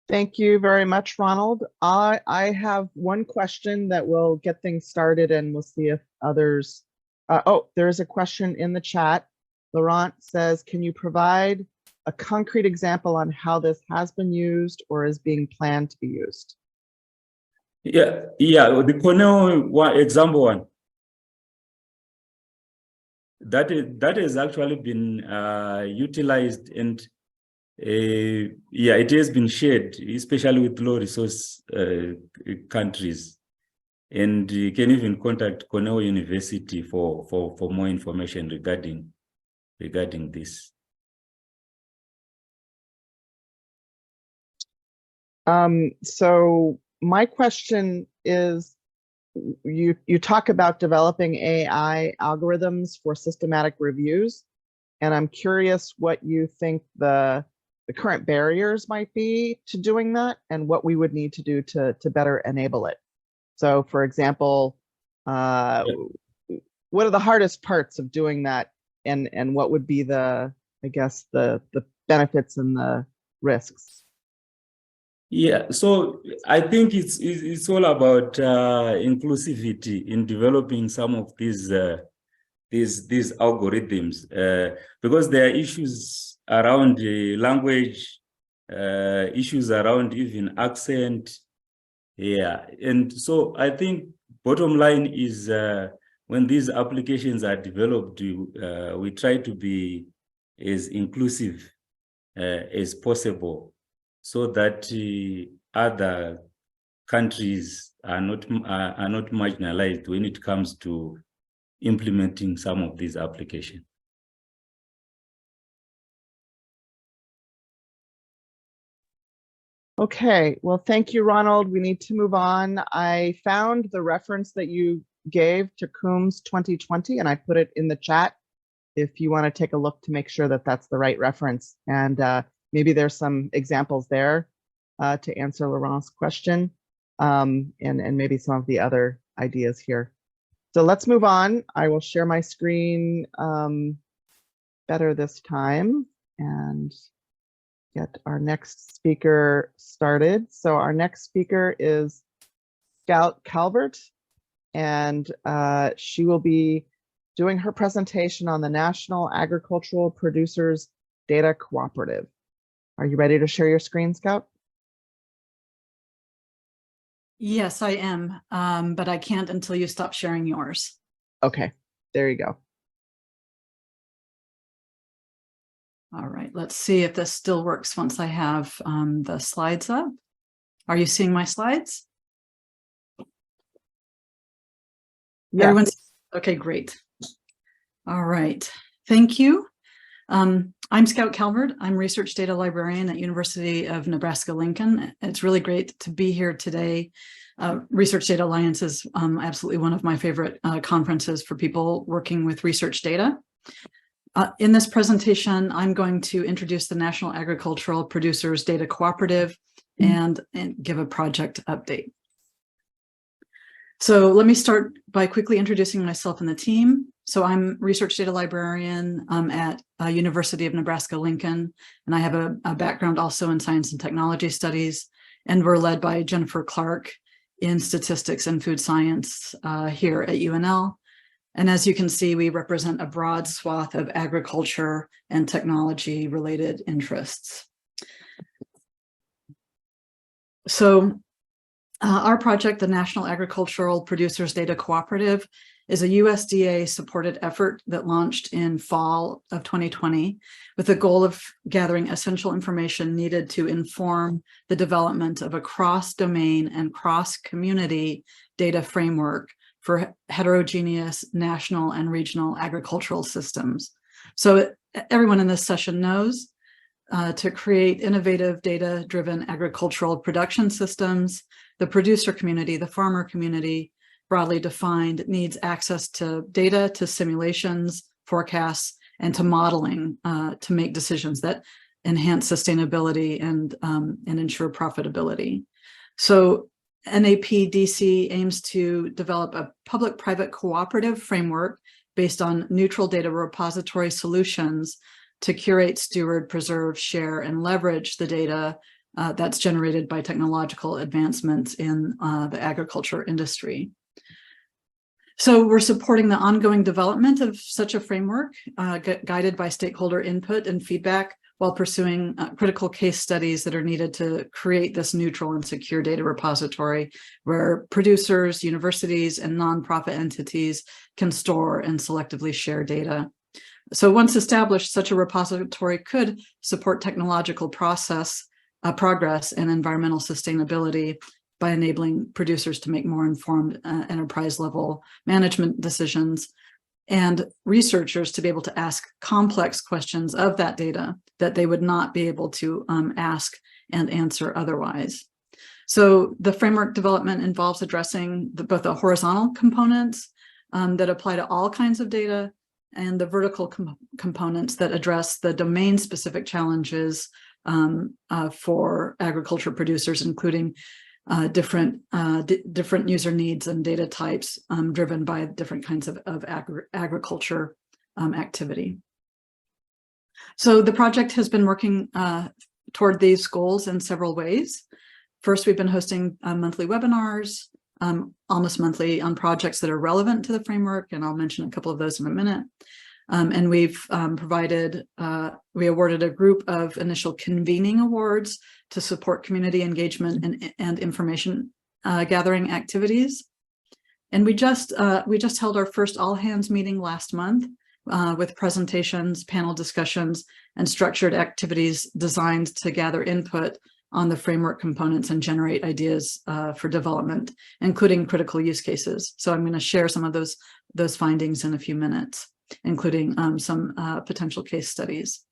S1: Thank you very much, Ronald. I have one question that will get things started, and we'll see if others. Oh, there's a question in the chat. Laurent says, can you provide a concrete example on how this has been used or is being planned to be used?
S5: Yeah, the Cornell example one. That has actually been utilized, and yeah, it has been shared, especially with low resource countries. And you can even contact Cornell University for more information regarding this.
S1: So my question is, you talk about developing AI algorithms for systematic reviews, and I'm curious what you think the current barriers might be to doing that and what we would need to do to better enable it. So for example, what are the hardest parts of doing that, and what would be the, I guess, the benefits and the risks?
S5: Yeah, so I think it's all about inclusivity in developing some of these algorithms, because there are issues around language, issues around even accent. Yeah, and so I think bottom line is when these applications are developed, we try to be as inclusive as possible, so that other countries are not marginalized when it comes to implementing some of these applications.
S1: Okay, well, thank you, Ronald. We need to move on. I found the reference that you gave to Coombs 2020, and I put it in the chat if you want to take a look to make sure that that's the right reference. And maybe there's some examples there to answer Laurent's question, and maybe some of the other ideas here. So let's move on. I will share my screen better this time and get our next speaker started. So our next speaker is Scout Calvert, and she will be doing her presentation on the National Agricultural Producers Data Cooperative. Are you ready to share your screen, Scout?
S4: Yes, I am, but I can't until you stop sharing yours.
S1: Okay, there you go.
S4: All right, let's see if this still works once I have the slides up. Are you seeing my slides?
S1: Yeah.
S4: Everyone's okay, great. All right, thank you. I'm Scout Calvert. I'm research data librarian at University of Nebraska-Lincoln. It's really great to be here today. Research Data Alliance is absolutely one of my favorite conferences for people working with research data. In this presentation, I'm going to introduce the National Agricultural Producers Data Cooperative and give a project update. So let me start by quickly introducing myself and the team. So I'm research data librarian at University of Nebraska-Lincoln, and I have a background also in science and technology studies, and we're led by Jennifer Clark in statistics and food science here at UNL. And as you can see, we represent a broad swath of agriculture and technology related interests. So our project, the National Agricultural Producers Data Cooperative, is a USDA supported effort that launched in fall of 2020 with the goal of gathering essential information needed to inform the development of a cross-domain and cross-community data framework for heterogeneous national and regional agricultural systems. So everyone in this session knows to create innovative data-driven agricultural production systems, the producer community, the farmer community, broadly defined, needs access to data, to simulations, forecasts, and to modeling to make decisions that enhance sustainability and ensure profitability. So NAPDC aims to develop a public-private cooperative framework based on neutral data repository solutions to curate, steward, preserve, share, and leverage the data that's generated by technological advancements in the agriculture industry. So we're supporting the ongoing development of such a framework, guided by stakeholder input and feedback, while pursuing critical case studies that are needed to create this neutral and secure data repository where producers, universities, and nonprofit entities can store and selectively share data. So once established, such a repository could support technological progress and environmental sustainability by enabling producers to make more informed enterprise-level management decisions, and researchers to be able to ask complex questions of that data that they would not be able to ask and answer otherwise. So the framework development involves addressing both the horizontal components that apply to all kinds of data and the vertical components that address the domain-specific challenges for agriculture producers, including different user needs and data types driven by different kinds of agriculture activity. So the project has been working toward these goals in several ways. First, we've been hosting monthly webinars, almost monthly, on projects that are relevant to the framework, and I'll mention a couple of those in a minute. And we've we awarded a group of initial convening awards to support community engagement and information gathering activities. And we just held our first all hands meeting last month with presentations, panel discussions, and structured activities designed to gather input on the framework components and generate ideas for development, including critical use cases. So I'm going to share some of those findings in a few minutes, including some potential case studies.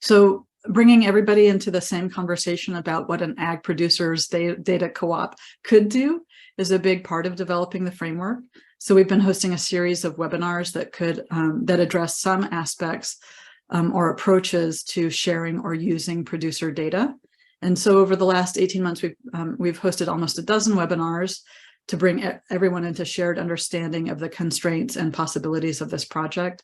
S4: So bringing everybody into the same conversation about what an ag producer's data co-op could do is a big part of developing the framework. So we've been hosting a series of webinars that address some aspects or approaches to sharing or using producer data. And so over the last 18 months, we've hosted almost a dozen webinars to bring everyone into shared understanding of the constraints and possibilities of this project.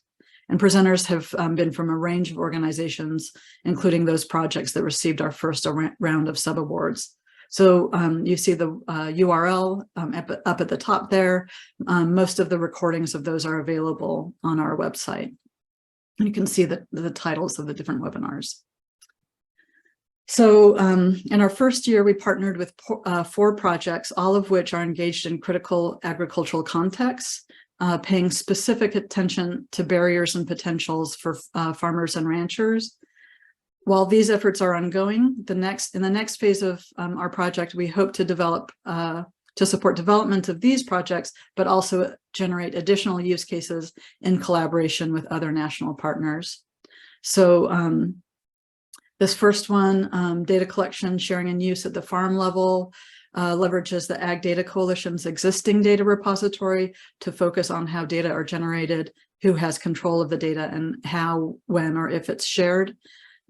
S4: And presenters have been from a range of organizations, including those projects that received our first round of subawards. So you see the URL up at the top there. Most of the recordings of those are available on our website. And you can see the titles of the different webinars. So in our first year, we partnered with 4 projects, all of which are engaged in critical agricultural contexts, paying specific attention to barriers and potentials for farmers and ranchers. While these efforts are ongoing, in the next phase of our project, we hope to support development of these projects, but also generate additional use cases in collaboration with other national partners. So this first one, data collection, sharing, and use at the farm level, leverages the Ag Data Coalition's existing data repository to focus on how data are generated, who has control of the data, and how, when, or if it's shared.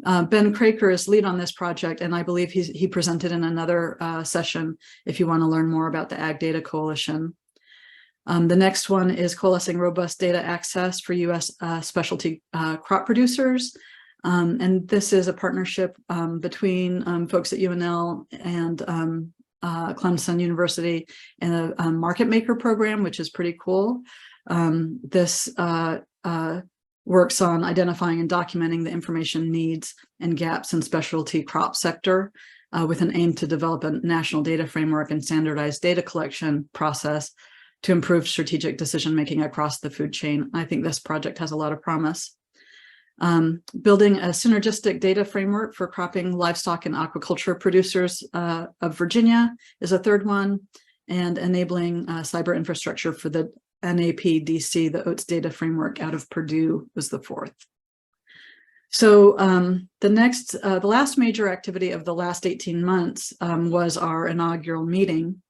S4: Ben Craker is lead on this project, and I believe he presented in another session if you want to learn more about the Ag Data Coalition. The next one is coalescing robust data access for U.S. Specialty crop producers. And this is a partnership between folks at UNL and Clemson University and a market maker program, which is pretty cool. This works on identifying and documenting the information needs and gaps in specialty crop sector with an aim to develop a national data framework and standardized data collection process to improve strategic decision-making across the food chain. I think this project has a lot of promise. Building a synergistic data framework for cropping, livestock, and aquaculture producers of Virginia is a third one, and enabling cyber infrastructure for the NAPDC, the OATS data framework out of Purdue, was the fourth. So the last major activity of the last 18 months was our inaugural meeting.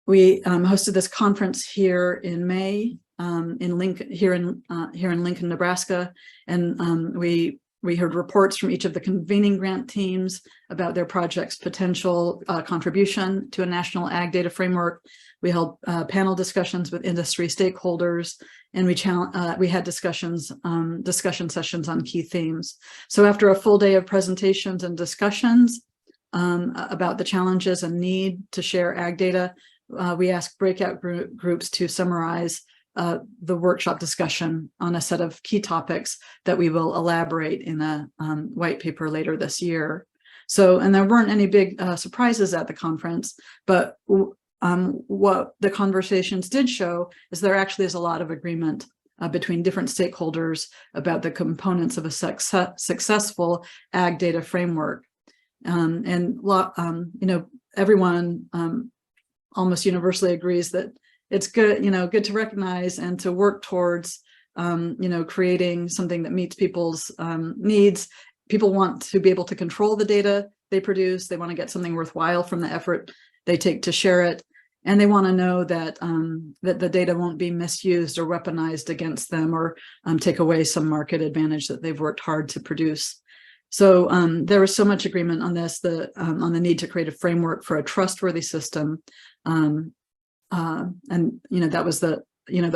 S4: We hosted this conference here in May in Lincoln, Nebraska, and we heard reports from each of the convening grant teams about their project's potential contribution to a national ag data framework. We held panel discussions with industry stakeholders, and we had discussion sessions on key themes. So after a full day of presentations and discussions about the challenges and need to share ag data, we asked breakout groups to summarize the workshop discussion on a set of key topics that we will elaborate in a white paper later this year. So, and there weren't any big surprises at the conference, but what the conversations did show is there actually is a lot of agreement between different stakeholders about the components of a successful ag data framework. Everyone almost universally agrees that it's good, good to recognize and to work towards, creating something that meets people's needs. People want to be able to control the data they produce. They want to get something worthwhile from the effort they take to share it. And they want to know that, that the data won't be misused or weaponized against them or take away some market advantage that they've worked hard to produce. So there was so much agreement on this, on the need to create a framework for a trustworthy system. And that was the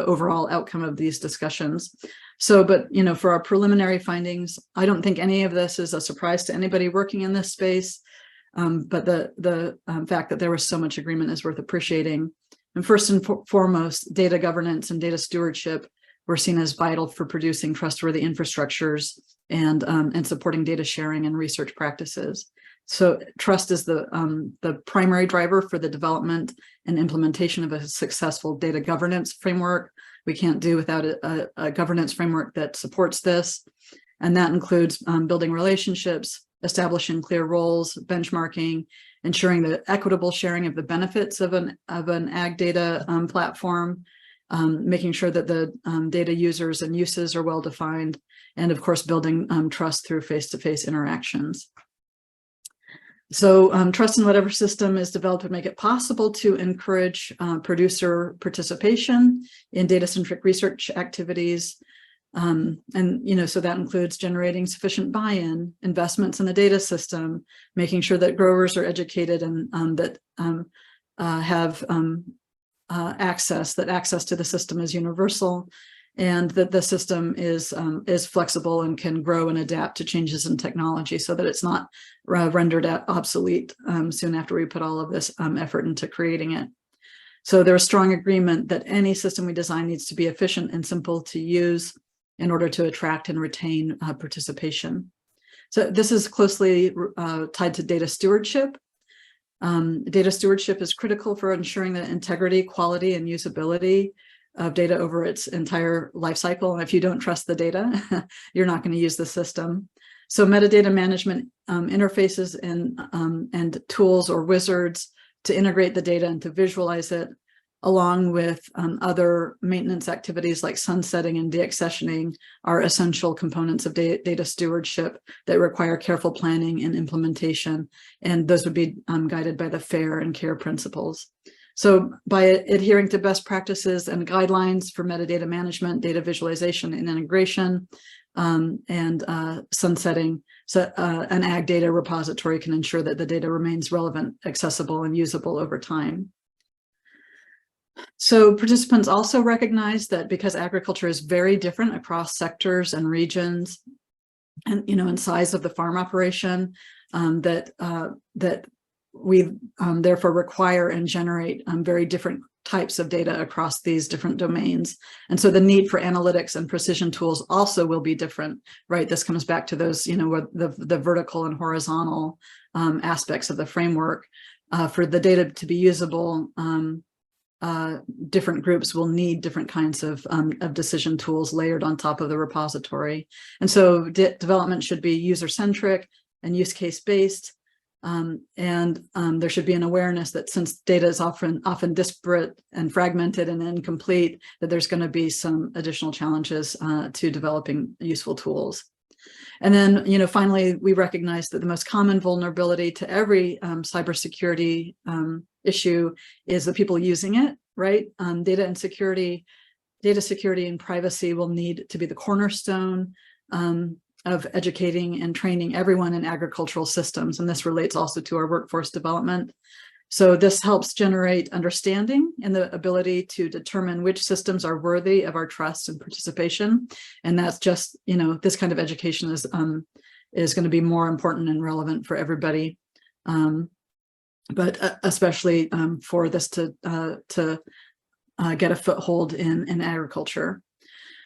S4: overall outcome of these discussions. So, but for our preliminary findings, I don't think any of this is a surprise to anybody working in this space. But the fact that there was so much agreement is worth appreciating. And first and foremost, data governance and data stewardship were seen as vital for producing trustworthy infrastructures and supporting data sharing and research practices. So trust is the primary driver for the development and implementation of a successful data governance framework. We can't do without a governance framework that supports this. And that includes building relationships, establishing clear roles, benchmarking, ensuring the equitable sharing of the benefits of an ag data platform, making sure that the data users and uses are well defined, and of course, building trust through face-to-face interactions. So trust in whatever system is developed would make it possible to encourage producer participation in data-centric research activities. So that includes generating sufficient buy-in, investments in the data system, making sure that growers are educated and that have access to the system is universal, and that the system is flexible and can grow and adapt to changes in technology so that it's not rendered obsolete soon after we put all of this effort into creating it. So there's strong agreement that any system we design needs to be efficient and simple to use in order to attract and retain participation. So this is closely tied to data stewardship. Data stewardship is critical for ensuring the integrity, quality, and usability of data over its entire life cycle. And if you don't trust the data, you're not going to use the system. So metadata management interfaces and tools or wizards to integrate the data and to visualize it, along with other maintenance activities like sunsetting and deaccessioning, are essential components of data stewardship that require careful planning and implementation. And those would be guided by the FAIR and CARE principles. So by adhering to best practices and guidelines for metadata management, data visualization, and integration, and sunsetting. So an ag data repository can ensure that the data remains relevant, accessible, and usable over time. So participants also recognize that because agriculture is very different across sectors and regions, and in size of the farm operation, that we therefore require and generate very different types of data across these different domains. And so the need for analytics and precision tools also will be different, right? This comes back to those, the vertical and horizontal aspects of the framework. For the data to be usable, different groups will need different kinds of decision tools layered on top of the repository. And so development should be user-centric and use case based. There should be an awareness that since data is often disparate and fragmented and incomplete, that there's going to be some additional challenges to developing useful tools. And then, finally, we recognize that the most common vulnerability to every cybersecurity issue is the people using it, right? Data security and privacy will need to be the cornerstone of educating and training everyone in agricultural systems. And this relates also to our workforce development. So this helps generate understanding and the ability to determine which systems are worthy of our trust and participation. And that's just, this kind of education is going to be more important and relevant for everybody, but especially for this to get a foothold in agriculture.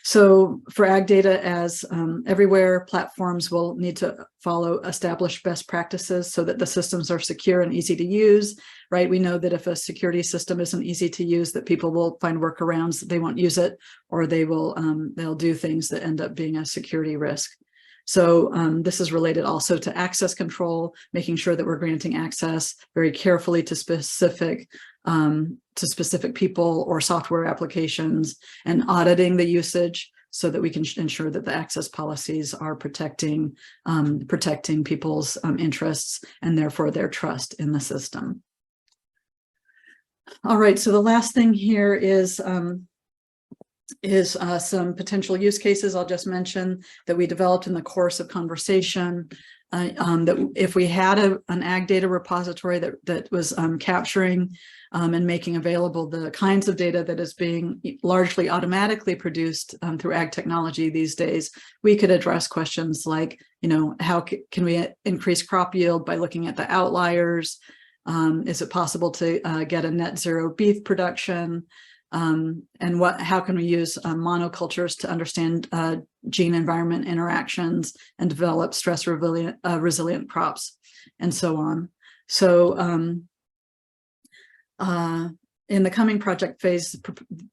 S4: So for ag data, as everywhere, platforms will need to follow established best practices so that the systems are secure and easy to use, right? We know that if a security system isn't easy to use, that people will find workarounds, they won't use it, or they'll do things that end up being a security risk. So this is related also to access control, making sure that we're granting access very carefully to specific people or software applications, and auditing the usage so that we can ensure that the access policies are protecting people's interests and therefore their trust in the system. All right, so the last thing here is some potential use cases I'll just mention that we developed in the course of conversation. That if we had an ag data repository that was capturing and making available the kinds of data that is being largely automatically produced through ag technology these days, we could address questions like, how can we increase crop yield by looking at the outliers? Is it possible to get a net zero beef production? And how can we use monocultures to understand gene environment interactions and develop stress resilient crops, and so on. So in the coming project phase,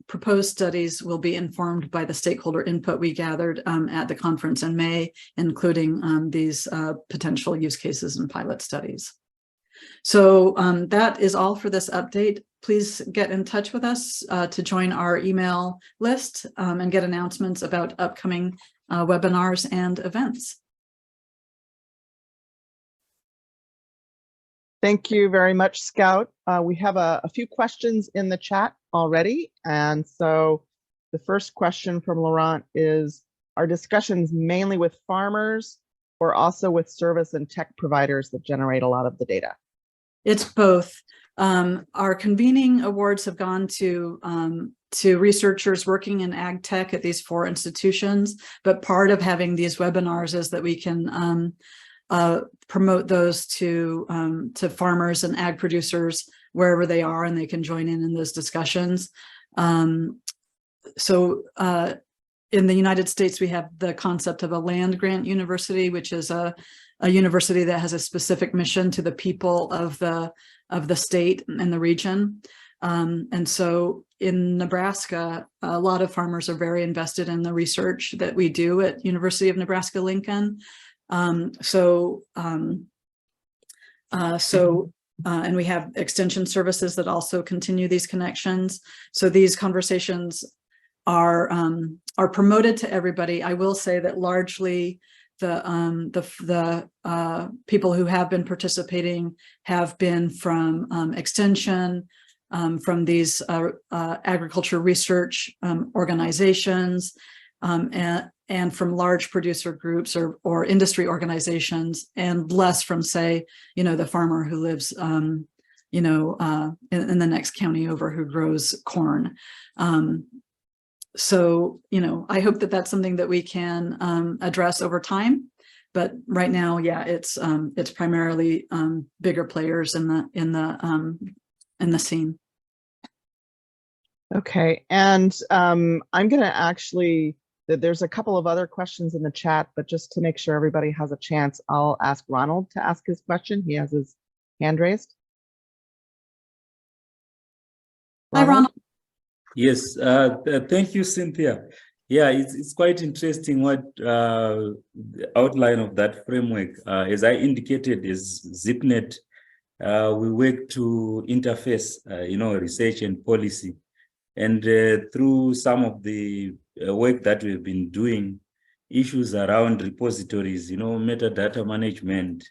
S4: proposed studies will be informed by the stakeholder input we gathered at the conference in May, including these potential use cases and pilot studies. So that is all for this update. Please get in touch with us to join our email list and get announcements about upcoming webinars and events.
S1: Thank you very much, Scout. We have a few questions in the chat already. And so the first question from Laurent is, are discussions mainly with farmers or also with service and tech providers that generate a lot of the data?
S4: It's both. Our convening awards have gone to researchers working in ag tech at these 4 institutions, but part of having these webinars is that we can promote those to farmers and ag producers wherever they are, and they can join in those discussions. So in the United States, we have the concept of a land grant university, which is a university that has a specific mission to the people of the state and the region. And so in Nebraska, a lot of farmers are very invested in the research that we do at University of Nebraska-Lincoln. And we have extension services that also continue these connections. So these conversations are promoted to everybody. I will say that largely the people who have been participating have been from extension, from these agriculture research organizations, and and from large producer groups or industry organizations, and less from, say, the farmer who lives, in the next county over who grows corn. So, I hope that that's something that we can address over time. But right now, yeah, it's primarily bigger players in the scene.
S1: Okay, and I'm going to actually, there's a couple of other questions in the chat, but just to make sure everybody has a chance, I'll ask Ronald to ask his question. He has his hand raised.
S4: Hi, Ronald.
S5: Yes, thank you, Cynthia. Yeah, it's quite interesting what the outline of that framework. As I indicated, is ZipNet. We work to interface, research and policy. And through some of the work that we've been doing, issues around repositories, metadata management,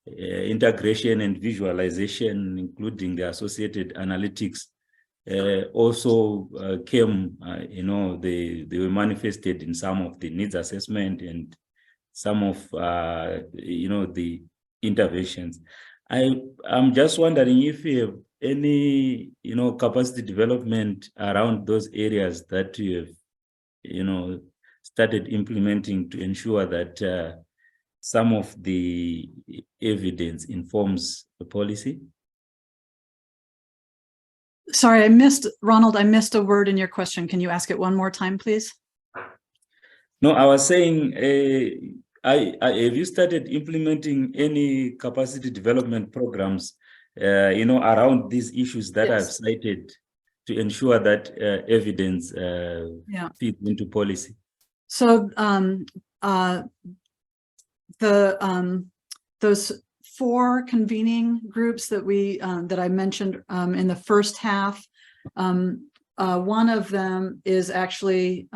S5: integration and visualization, including the associated analytics, also came, they were manifested in some of the needs assessment and some of, the interventions. I'm just wondering if you have any, capacity development around those areas that you have, started implementing to ensure that some of the evidence informs the policy.
S4: Sorry, Ronald, I missed a word in your question. Can you ask it one more time, please?
S5: No, I was saying, have you started implementing any capacity development programs, around these issues that I've cited to ensure that evidence feeds into policy?
S4: So those 4 convening groups that I mentioned in the first half, one of them is actually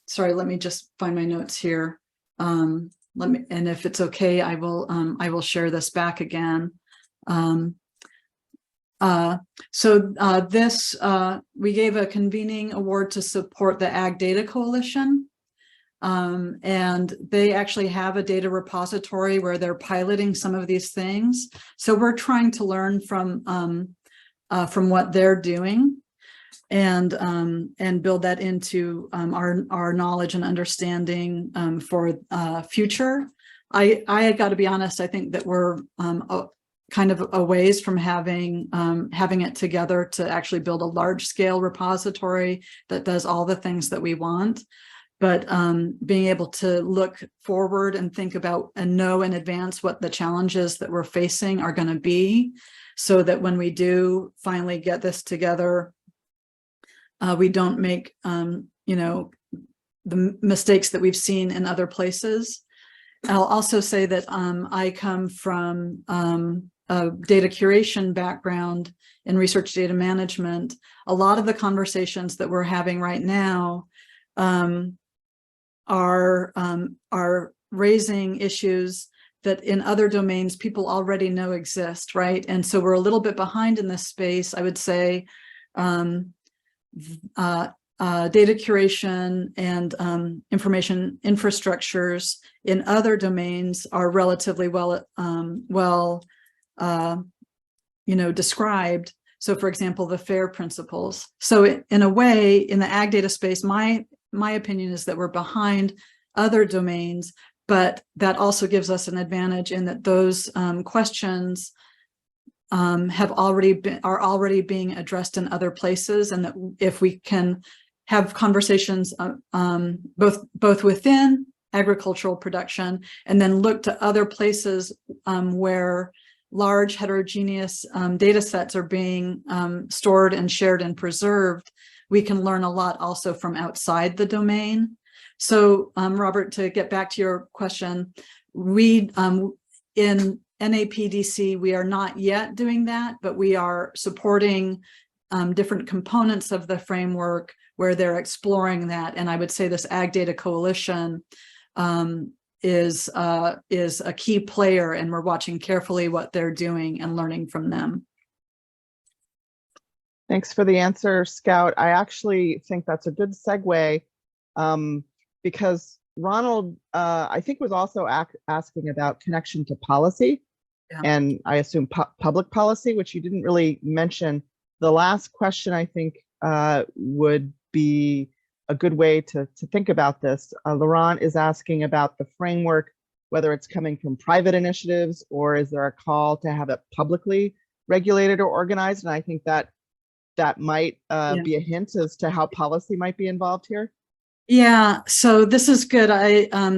S4: sorry, let me just find my notes here. And if it's okay, I will share this back again. We gave a convening award to support the Ag Data Coalition. And they actually have a data repository where they're piloting some of these things. So we're trying to learn from what they're doing and build that into our knowledge and understanding for future. I got to be honest, I think that we're kind of a ways from having it together to actually build a large scale repository that does all the things that we want. But being able to look forward and think about and know in advance what the challenges that we're facing are going to be, so that when we do finally get this together, we don't make the mistakes that we've seen in other places. I'll also say that I come from a data curation background in research data management. A lot of the conversations that we're having right now are raising issues that in other domains people already know exist, right? And so we're a little bit behind in this space. I would say data curation and information infrastructures in other domains are relatively well described. So for example, the FAIR principles. So in a way, in the ag data space, my opinion is that we're behind other domains, but that also gives us an advantage in that those questions are already being addressed in other places, and that if we can have conversations both within agricultural production and then look to other places where large heterogeneous data sets are being stored and shared and preserved, we can learn a lot also from outside the domain. So Robert, to get back to your question, we in NAPDC, we are not yet doing that, but we are supporting different components of the framework where they're exploring that. And I would say this Ag Data Coalition is a key player, and we're watching carefully what they're doing and learning from them.
S1: Thanks for the answer, Scout. I actually think that's a good segue because Ronald, I think, was also asking about connection to policy,
S4: Yeah.
S1: and I assume public policy, which you didn't really mention. The last question, I think, would be a good way to think about this. Laurent is asking about the framework, whether it's coming from private initiatives or is there a call to have it publicly regulated or organized? And I think that might be a hint as to how policy might be involved here.
S4: Yeah, so this is good.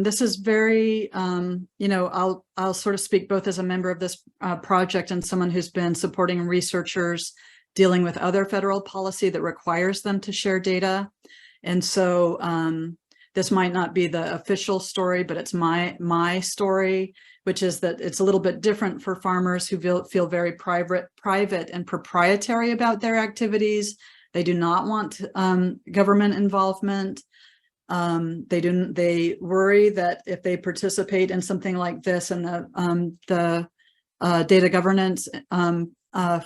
S4: This is very, I'll sort of speak both as a member of this project and someone who's been supporting researchers dealing with other federal policy that requires them to share data. And so this might not be the official story, but it's my story, which is that it's a little bit different for farmers who feel very private and proprietary about their activities. They do not want government involvement. They worry that if they participate in something like this and the data governance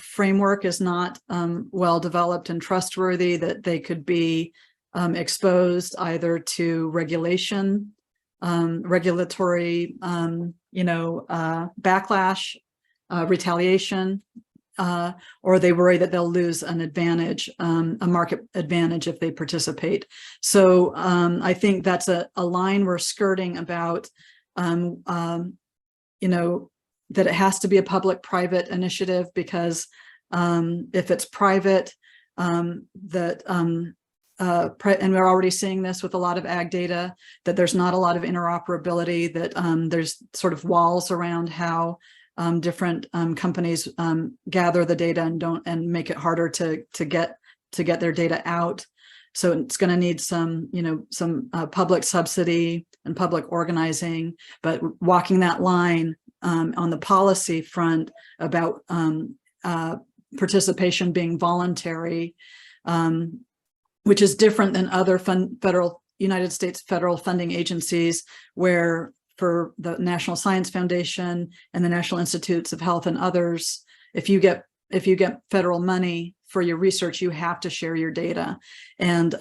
S4: framework is not well developed and trustworthy, that they could be exposed either to regulation, regulatory, backlash, retaliation, or they worry that they'll lose an advantage, a market advantage if they participate. So I think that's a line we're skirting about, that it has to be a public-private initiative, because if it's private, and we're already seeing this with a lot of ag data, that there's not a lot of interoperability, that there's sort of walls around how different companies gather the data and make it harder to get their data out. So it's going to need some public subsidy and public organizing, but walking that line on the policy front about participation being voluntary, which is different than other United States federal funding agencies, where for the National Science Foundation and the National Institutes of Health and others, if you get federal money for your research, you have to share your data. And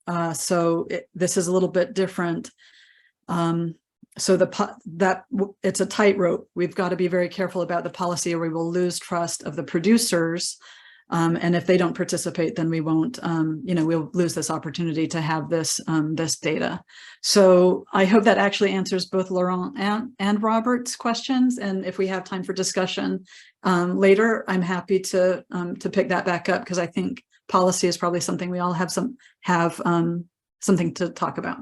S4: this is a little bit different. So it's a tightrope. We've got to be very careful about the policy, or we will lose trust of the producers. And if they don't participate, then we won't, we'll lose this opportunity to have this data. So I hope that actually answers both Laurent and Robert's questions. And if we have time for discussion later, I'm happy to pick that back up, because I think policy is probably something we all have something to talk about.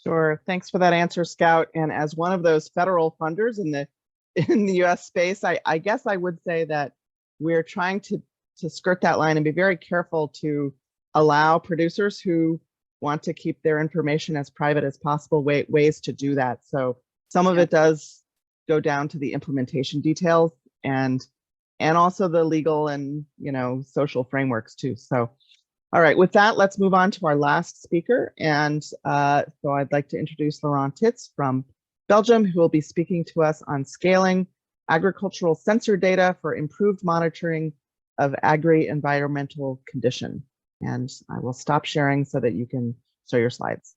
S1: Sure. Thanks for that answer, Scout. And as one of those federal funders in the U.S. space, I guess I would say that we're trying to skirt that line and be very careful to allow producers who want to keep their information as private as possible ways to do that. So some of it does go down to the implementation details and also the legal and social frameworks too. So, all right, with that, let's move on to our last speaker. And so I'd like to introduce Laurent Tits from Belgium, who will be speaking to us on scaling agricultural sensor data for improved monitoring of agri-environmental condition. And I will stop sharing so that you can show your slides.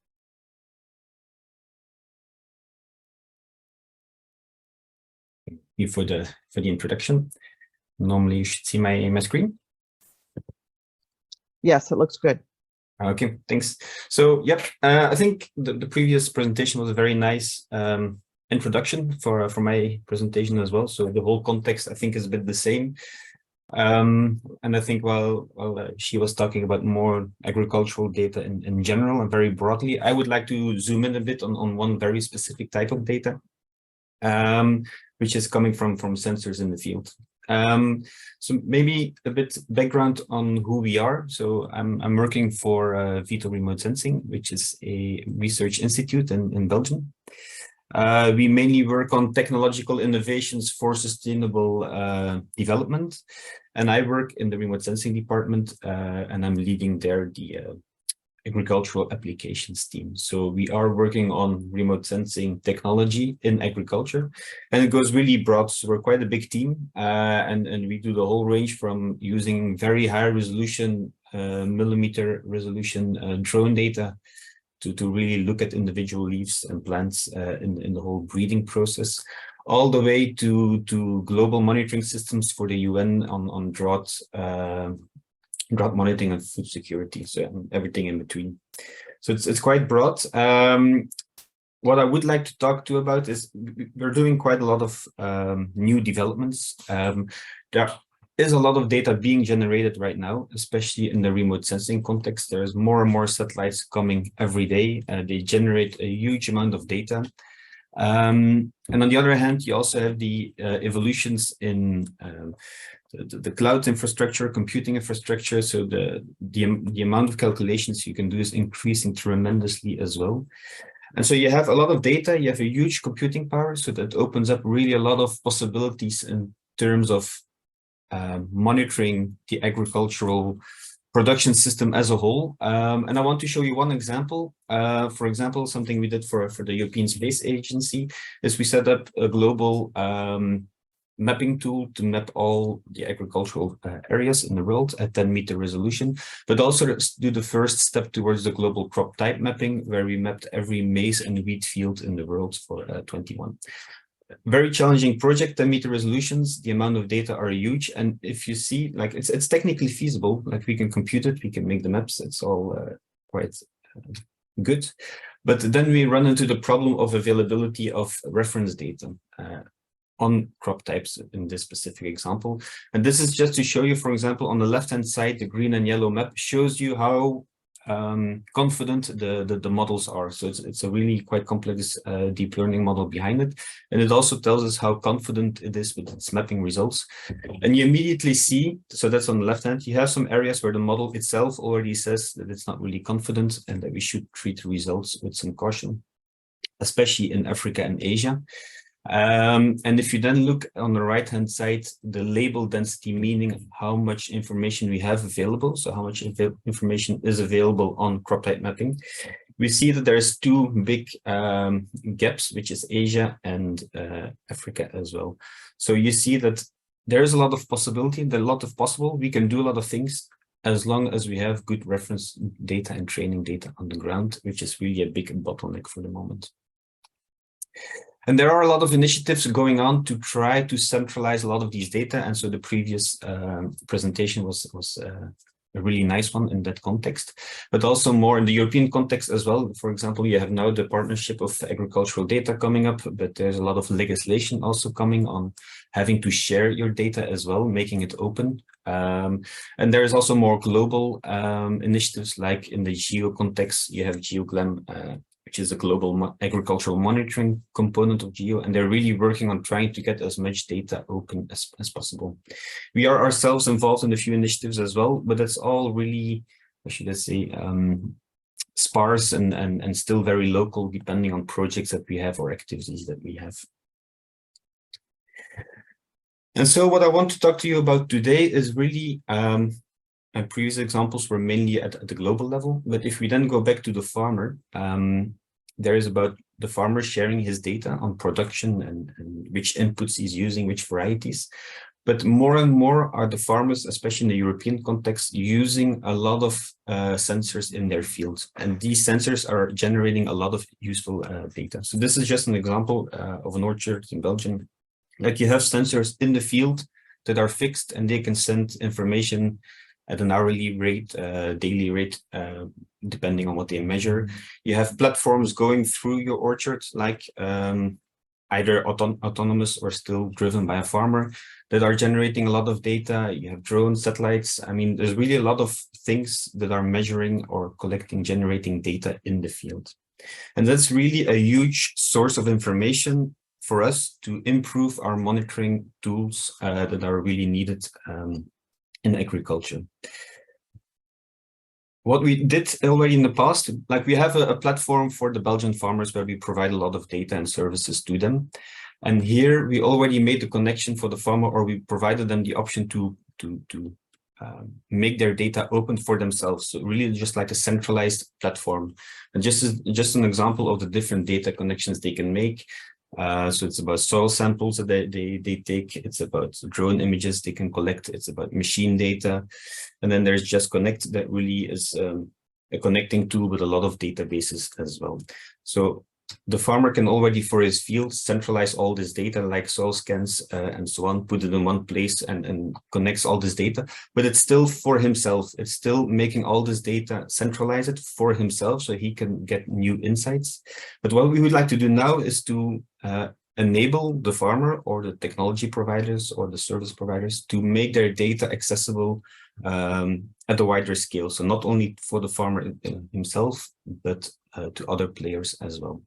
S6: Thank you for the introduction. Normally you should see my screen.
S1: Yes, it looks good.
S6: Okay, thanks. So, yep, I think the previous presentation was a very nice introduction for my presentation as well. So the whole context, I think, is a bit the same. And I think while she was talking about more agricultural data in general and very broadly, I would like to zoom in a bit on one very specific type of data, which is coming from sensors in the field. So maybe a bit background on who we are. So I'm working for Vito Remote Sensing, which is a research institute in Belgium. We mainly work on technological innovations for sustainable development. And I work in the remote sensing department, and I'm leading there the agricultural applications team. So we are working on remote sensing technology in agriculture, and it goes really broad. So we're quite a big team, and we do the whole range from using very high resolution millimeter resolution drone data to really look at individual leaves and plants in the whole breeding process, all the way to global monitoring systems for the UN on drought monitoring and food security, so everything in between. So it's quite broad. What I would like to talk to you about is we're doing quite a lot of new developments. There is a lot of data being generated right now, especially in the remote sensing context. There's more and more satellites coming every day. They generate a huge amount of data. And on the other hand, you also have the evolutions in the cloud infrastructure, computing infrastructure. So the amount of calculations you can do is increasing tremendously as well. And so you have a lot of data, you have a huge computing power, so that opens up really a lot of possibilities in terms of monitoring the agricultural production system as a whole. And I want to show you one example. For example, something we did for the European Space Agency is we set up a global mapping tool to map all the agricultural areas in the world at 10-meter resolution, but also do the first step towards the global crop type mapping, where we mapped every maize and wheat field in the world for 21. Very challenging project, 10-meter resolutions. The amount of data are huge, and if you see, like it's technically feasible. Like we can compute it, we can make the maps. It's all quite good, but then we run into the problem of availability of reference data on crop types in this specific example. And this is just to show you, for example, on the left-hand side, the green and yellow map shows you how confident the models are. So it's a really quite complex deep learning model behind it. And it also tells us how confident it is with its mapping results. And you immediately see, so that's on the left hand, you have some areas where the model itself already says that it's not really confident and that we should treat the results with some caution, especially in Africa and Asia. And if you then look on the right hand side, the label density, meaning how much information we have available, so how much information is available on crop type mapping, we see that there's two big gaps, which is Asia and Africa as well. So you see that there's a lot of possibility, there's a lot of possible, we can do a lot of things as long as we have good reference data and training data on the ground, which is really a big bottleneck for the moment. And there are a lot of initiatives going on to try to centralize a lot of these data. And so the previous presentation was a really nice one in that context, but also more in the European context as well. For example, you have now the partnership of agricultural data coming up, but there's a lot of legislation also coming on having to share your data as well, making it open. And there's also more global initiatives, like in the geo context, you have GeoGLAM, which is a global agricultural monitoring component of GEO, and they're really working on trying to get as much data open as possible. We are ourselves involved in a few initiatives as well, but that's all really, what should I say, sparse and still very local, depending on projects that we have or activities that we have. And so what I want to talk to you about today is really, my previous examples were mainly at the global level, but if we then go back to the farmer, there is about the farmer sharing his data on production and which inputs he's using, which varieties. But more and more are the farmers, especially in the European context, using a lot of sensors in their fields. And these sensors are generating a lot of useful data. So this is just an example of an orchard in Belgium. Like you have sensors in the field that are fixed and they can send information at an hourly rate, daily rate, depending on what they measure. You have platforms going through your orchard, like either autonomous or still driven by a farmer, that are generating a lot of data. You have drones, satellites. I mean, there's really a lot of things that are measuring or collecting, generating data in the field. And that's really a huge source of information for us to improve our monitoring tools that are really needed in agriculture. What we did already in the past, like we have a platform for the Belgian farmers where we provide a lot of data and services to them. And here we already made the connection for the farmer, or we provided them the option to make their data open for themselves. So really just like a centralized platform. And just an example of the different data connections they can make. So it's about soil samples that they take. It's about drone images they can collect. It's about machine data. And then there's Just Connect that really is a connecting tool with a lot of databases as well. So the farmer can already, for his field, centralize all this data like soil scans and so on, put it in one place and connects all this data, but it's still for himself. It's still making all this data, centralize it for himself so he can get new insights. But what we would like to do now is to enable the farmer or the technology providers or the service providers to make their data accessible at a wider scale. So not only for the farmer himself, but to other players as well.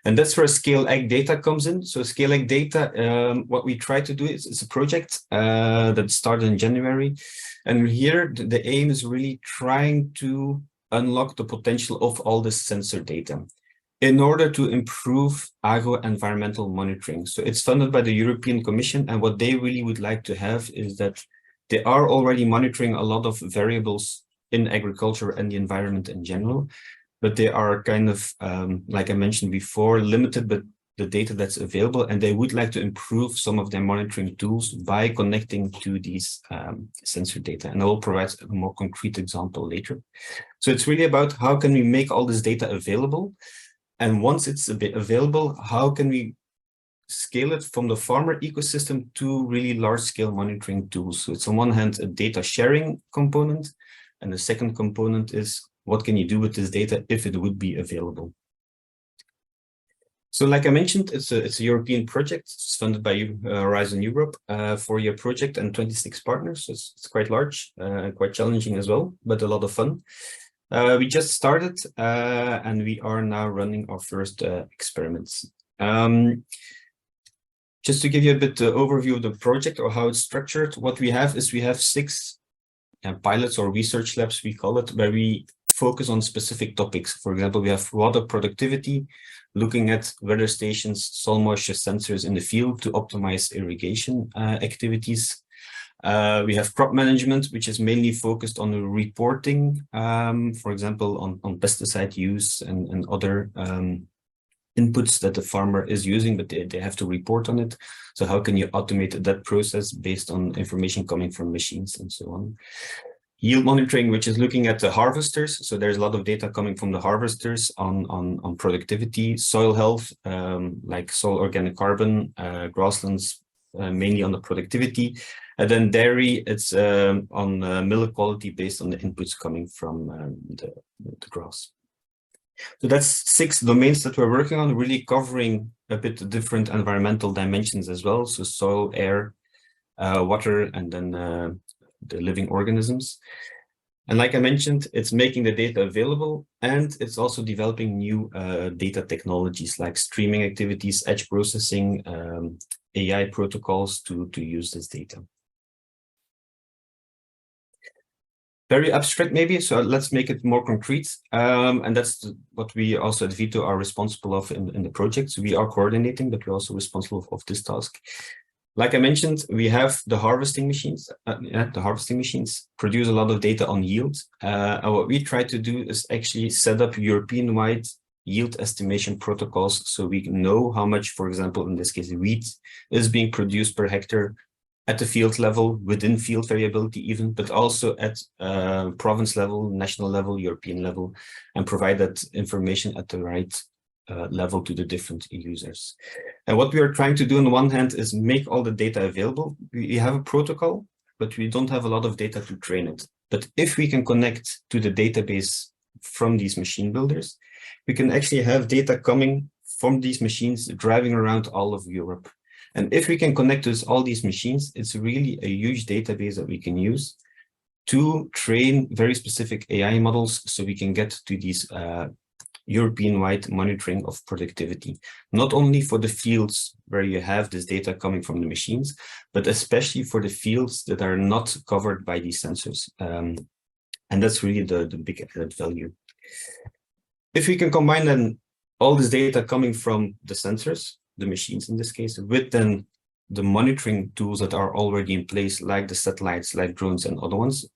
S6: And that's where Scale Ag Data comes in. So Scale Ag Data, what we try to do is it's a project that started in January. And here the aim is really trying to unlock the potential of all this sensor data in order to improve agro-environmental monitoring. So it's funded by the European Commission, and what they really would like to have is that they are already monitoring a lot of variables in agriculture and the environment in general, but they are kind of, like I mentioned before, limited by the data that's available, and they would like to improve some of their monitoring tools by connecting to these sensor data. And I will provide a more concrete example later. So it's really about how can we make all this data available, and once it's a bit available, how can we scale it from the farmer ecosystem to really large-scale monitoring tools. So it's on one hand a data sharing component, and the second component is what can you do with this data if it would be available. So like I mentioned, it's a European project. It's funded by Horizon Europe, 4-year project and 26 partners. So it's quite large, quite challenging as well, but a lot of fun. We just started and we are now running our first experiments. Just to give you a bit overview of the project or how it's structured, what we have is we have 6 pilots or research labs, we call it, where we focus on specific topics. For example, we have water productivity, looking at weather stations, soil moisture sensors in the field to optimize irrigation activities. We have crop management, which is mainly focused on the reporting, for example, on pesticide use and other inputs that the farmer is using, but they have to report on it. So how can you automate that process based on information coming from machines and so on? Yield monitoring, which is looking at the harvesters. So there's a lot of data coming from the harvesters on productivity, soil health, like soil organic carbon, grasslands, mainly on the productivity. And then dairy, it's on milk quality based on the inputs coming from the grass. So that's 6 domains that we're working on, really covering a bit different environmental dimensions as well. So soil, air, water, and then the living organisms. And like I mentioned, it's making the data available, and it's also developing new data technologies like streaming activities, edge processing, AI protocols to use this data. Very abstract maybe, so let's make it more concrete. And that's what we also at Vito are responsible of in the project. So we are coordinating, but we're also responsible of this task. Like I mentioned, we have the harvesting machines. The harvesting machines produce a lot of data on yield. And what we try to do is actually set up European-wide yield estimation protocols so we can know how much, for example, in this case, wheat is being produced per hectare at the field level, within field variability even, but also at province level, national level, European level, and provide that information at the right level to the different users. And what we are trying to do on the one hand is make all the data available. We have a protocol, but we don't have a lot of data to train it. But if we can connect to the database from these machine builders, we can actually have data coming from these machines driving around all of Europe. And if we can connect to all these machines, it's really a huge database that we can use to train very specific AI models so we can get to these European-wide monitoring of productivity, not only for the fields where you have this data coming from the machines, but especially for the fields that are not covered by these sensors. And that's really the big added value. If we can combine then all this data coming from the sensors, the machines in this case, with then the monitoring tools that are already in place, like the satellites, like drones and other ones,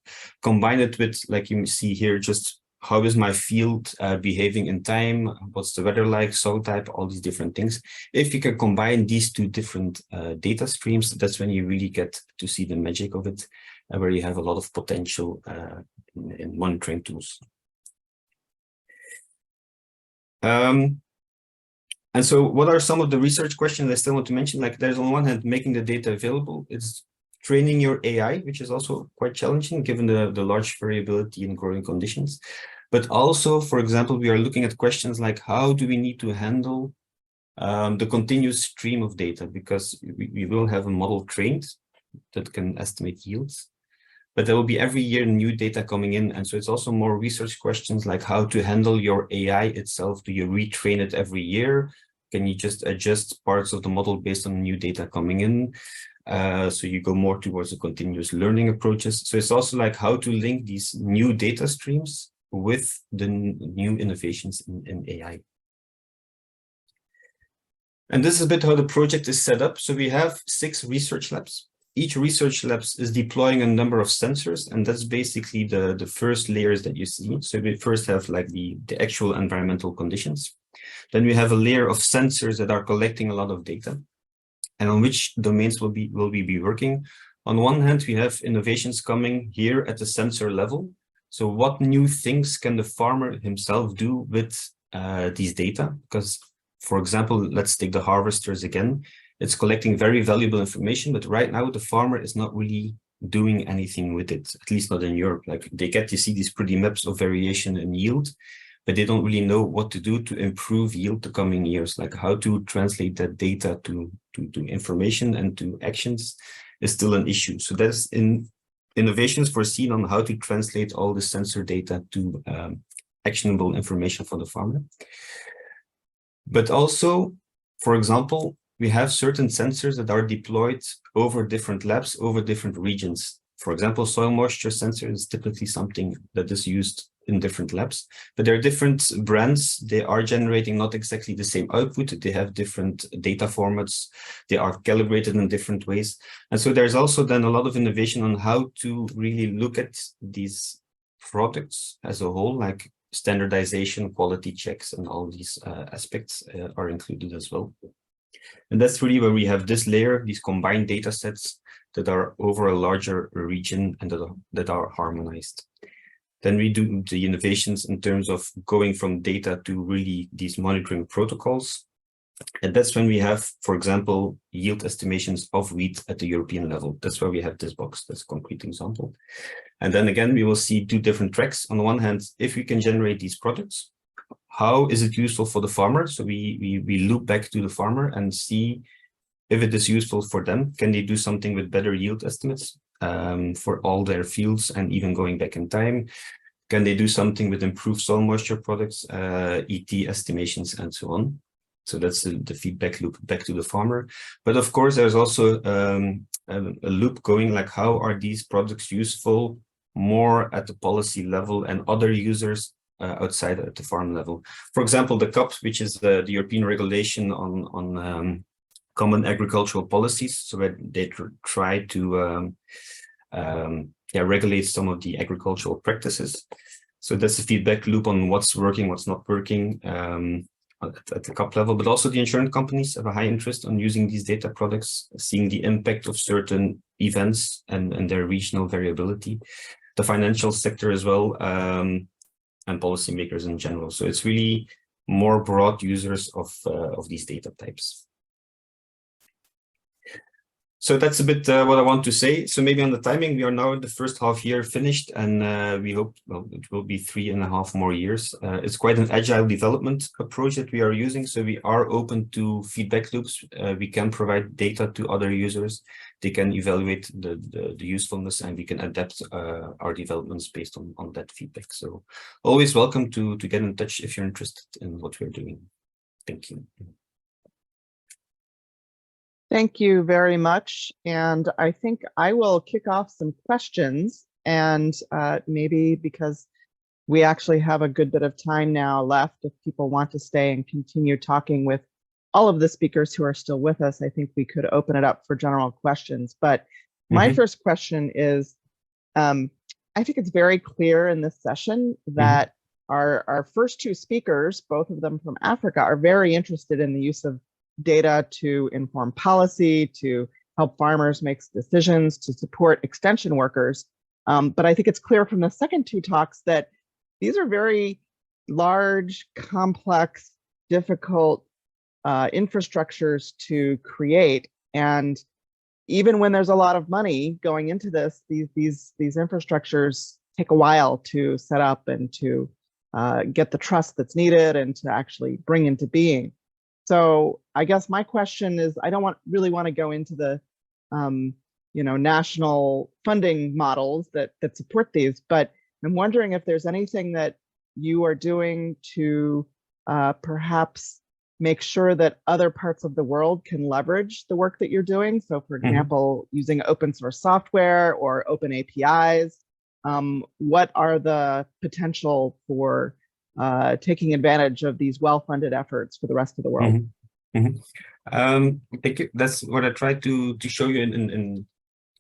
S6: combine it with, like you see here, just how is my field behaving in time? What's the weather like, soil type, all these different things. If you can combine these two different data streams, that's when you really get to see the magic of it, where you have a lot of potential in monitoring tools. And so what are some of the research questions I still want to mention? Like, there's on one hand, making the data available. It's training your AI, which is also quite challenging given the large variability in growing conditions. But also, for example, we are looking at questions like, how do we need to handle the continuous stream of data? Because we will have a model trained that can estimate yields, but there will be every year new data coming in. And so it's also more research questions like how to handle your AI itself. Do you retrain it every year? Can you just adjust parts of the model based on new data coming in? So you go more towards the continuous learning approaches. So it's also like how to link these new data streams with the new innovations in AI. And this is a bit how the project is set up. So we have 6 research labs. Each research lab is deploying a number of sensors, and that's basically the first layers that you see. So we first have like the actual environmental conditions. Then we have a layer of sensors that are collecting a lot of data. And on which domains will we be working? On one hand, we have innovations coming here at the sensor level. So what new things can the farmer himself do with these data? Because, for example, let's take the harvesters again. It's collecting very valuable information, but right now the farmer is not really doing anything with it, at least not in Europe. Like, they get to see these pretty maps of variation in yield, but they don't really know what to do to improve yield the coming years. Like, how to translate that data to information and to actions is still an issue. So that's innovations foreseen on how to translate all the sensor data to actionable information for the farmer. But also, for example, we have certain sensors that are deployed over different labs, over different regions. For example, soil moisture sensor is typically something that is used in different labs, but there are different brands. They are generating not exactly the same output. They have different data formats. They are calibrated in different ways. And so there's also then a lot of innovation on how to really look at these products as a whole, like standardization, quality checks, and all these aspects are included as well. And that's really where we have this layer, these combined data sets that are over a larger region and that are harmonized. Then we do the innovations in terms of going from data to really these monitoring protocols. And that's when we have, for example, yield estimations of wheat at the European level. That's where we have this box. That's a concrete example. And then again, we will see 2 different tracks. On the one hand, if we can generate these products, how is it useful for the farmer? So we loop back to the farmer and see if it is useful for them. Can they do something with better yield estimates for all their fields and even going back in time? Can they do something with improved soil moisture products, ET estimations, and so on? So that's the feedback loop back to the farmer. But of course, there's also a loop going like, how are these products useful more at the policy level and other users outside at the farm level? For example, the CAP, which is the European regulation on common agricultural policies. So they try to regulate some of the agricultural practices. So that's a feedback loop on what's working, what's not working at the CAP level. But also the insurance companies have a high interest on using these data products, seeing the impact of certain events and their regional variability. The financial sector as well, and policymakers in general. So it's really more broad users of these data types. So that's a bit what I want to say. So maybe on the timing, we are now in the first half year finished, and we hope, well, it will be 3.5 more years. It's quite an agile development approach that we are using. So we are open to feedback loops. We can provide data to other users. They can evaluate the usefulness, and we can adapt our developments based on that feedback. So always welcome to get in touch if you're interested in what we're doing. Thank you.
S1: Thank you very much. And I think I will kick off some questions, and maybe because we actually have a good bit of time now left, if people want to stay and continue talking with all of the speakers who are still with us, I think we could open it up for general questions. But my first question is, I think it's very clear in this session that our first two speakers, both of them from Africa, are very interested in the use of data to inform policy, to help farmers make decisions, to support extension workers. But I think it's clear from the second two talks that these are very large, complex, difficult infrastructures to create. And even when there's a lot of money going into this, these infrastructures take a while to set up and to get the trust that's needed and to actually bring into being. So I guess my question is, I don't really want to go into the national funding models that support these, but I'm wondering if there's anything that you are doing to perhaps make sure that other parts of the world can leverage the work that you're doing. So for example, using open source software or open APIs, what are the potential for taking advantage of these well-funded efforts for the rest of the world?
S6: Thank you. That's what I tried to show you in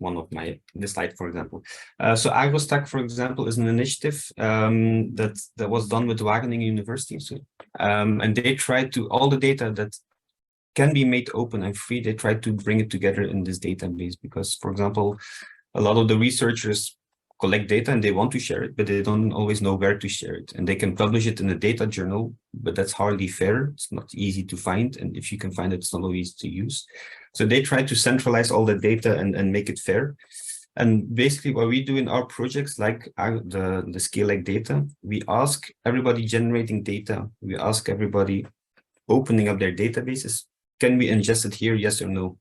S6: one of the slide, for example. So AgroStack, for example, is an initiative that was done with Wageningen University. So, and they tried to, all the data that can be made open and free, they tried to bring it together in this database because, for example, a lot of the researchers collect data and they want to share it, but they don't always know where to share it. And they can publish it in a data journal, but that's hardly fair. It's not easy to find. And if you can find it, it's not always easy to use. So they try to centralize all the data and make it fair. And basically what we do in our projects, like the Scale-like data, we ask everybody generating data, we ask everybody opening up their databases, can we ingest it here, yes or no?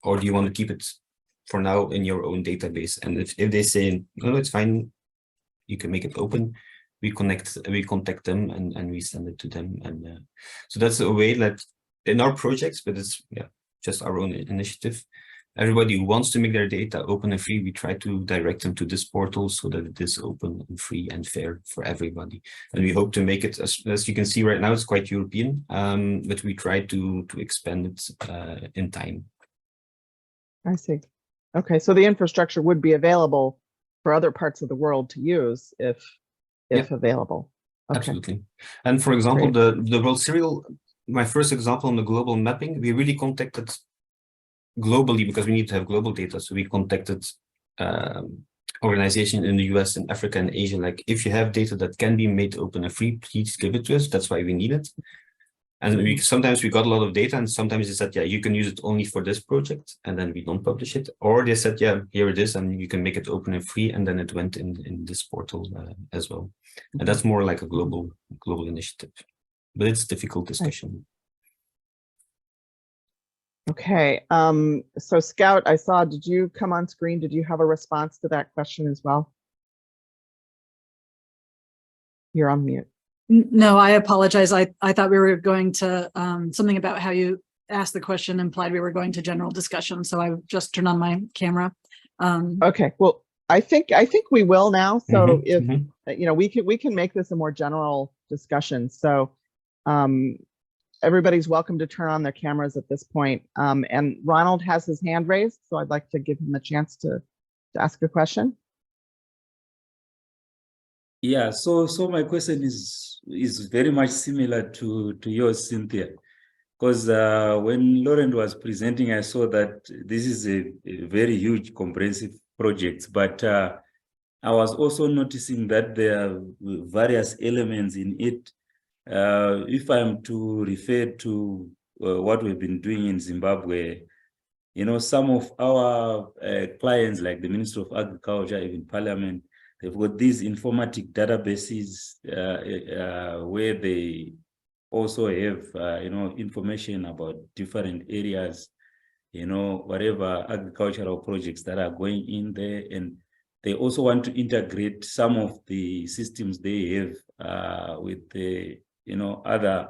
S6: Or do you want to keep it for now in your own database? And if they say, no, it's fine, you can make it open, we contact them and we send it to them. And so that's a way that in our projects, but it's just our own initiative. Everybody who wants to make their data open and free, we try to direct them to this portal so that it is open and free and fair for everybody. And we hope to make it, as you can see right now, it's quite European, but we try to expand it in time.
S1: I see. Okay, so the infrastructure would be available for other parts of the world to use if available. Okay.
S6: Absolutely. And for example, the World Serial, my first example on the global mapping, we really contacted globally because we need to have global data. So we contacted organizations in the US and Africa and Asia, like if you have data that can be made open and free, please give it to us. That's why we need it. And sometimes we got a lot of data and sometimes they said, yeah, you can use it only for this project and then we don't publish it. Or they said, yeah, here it is and you can make it open and free. And then it went in this portal as well. And that's more like a global initiative, but it's a difficult discussion.
S1: Okay, so Scout, I saw, did you come on screen? Did you have a response to that question as well? You're on mute.
S4: No, I apologize. I thought we were going to something about how you asked the question implied we were going to general discussion. So I just turned on my camera.
S1: Okay, well, I think we will now. So if you know, we can make this a more general discussion. So everybody's welcome to turn on their cameras at this point. And Ronald has his hand raised, so I'd like to give him a chance to ask a question.
S5: Yeah, so my question is very much similar to yours, Cynthia, because when Laurent was presenting, I saw that this is a very huge comprehensive project, but I was also noticing that there are various elements in it. If I'm to refer to what we've been doing in Zimbabwe, you know, some of our clients, like the Ministry of Agriculture, even Parliament, they've got these informatic databases where they also have, you know, information about different areas, you know, whatever agricultural projects that are going in there. And they also want to integrate some of the systems they have with the, you know, other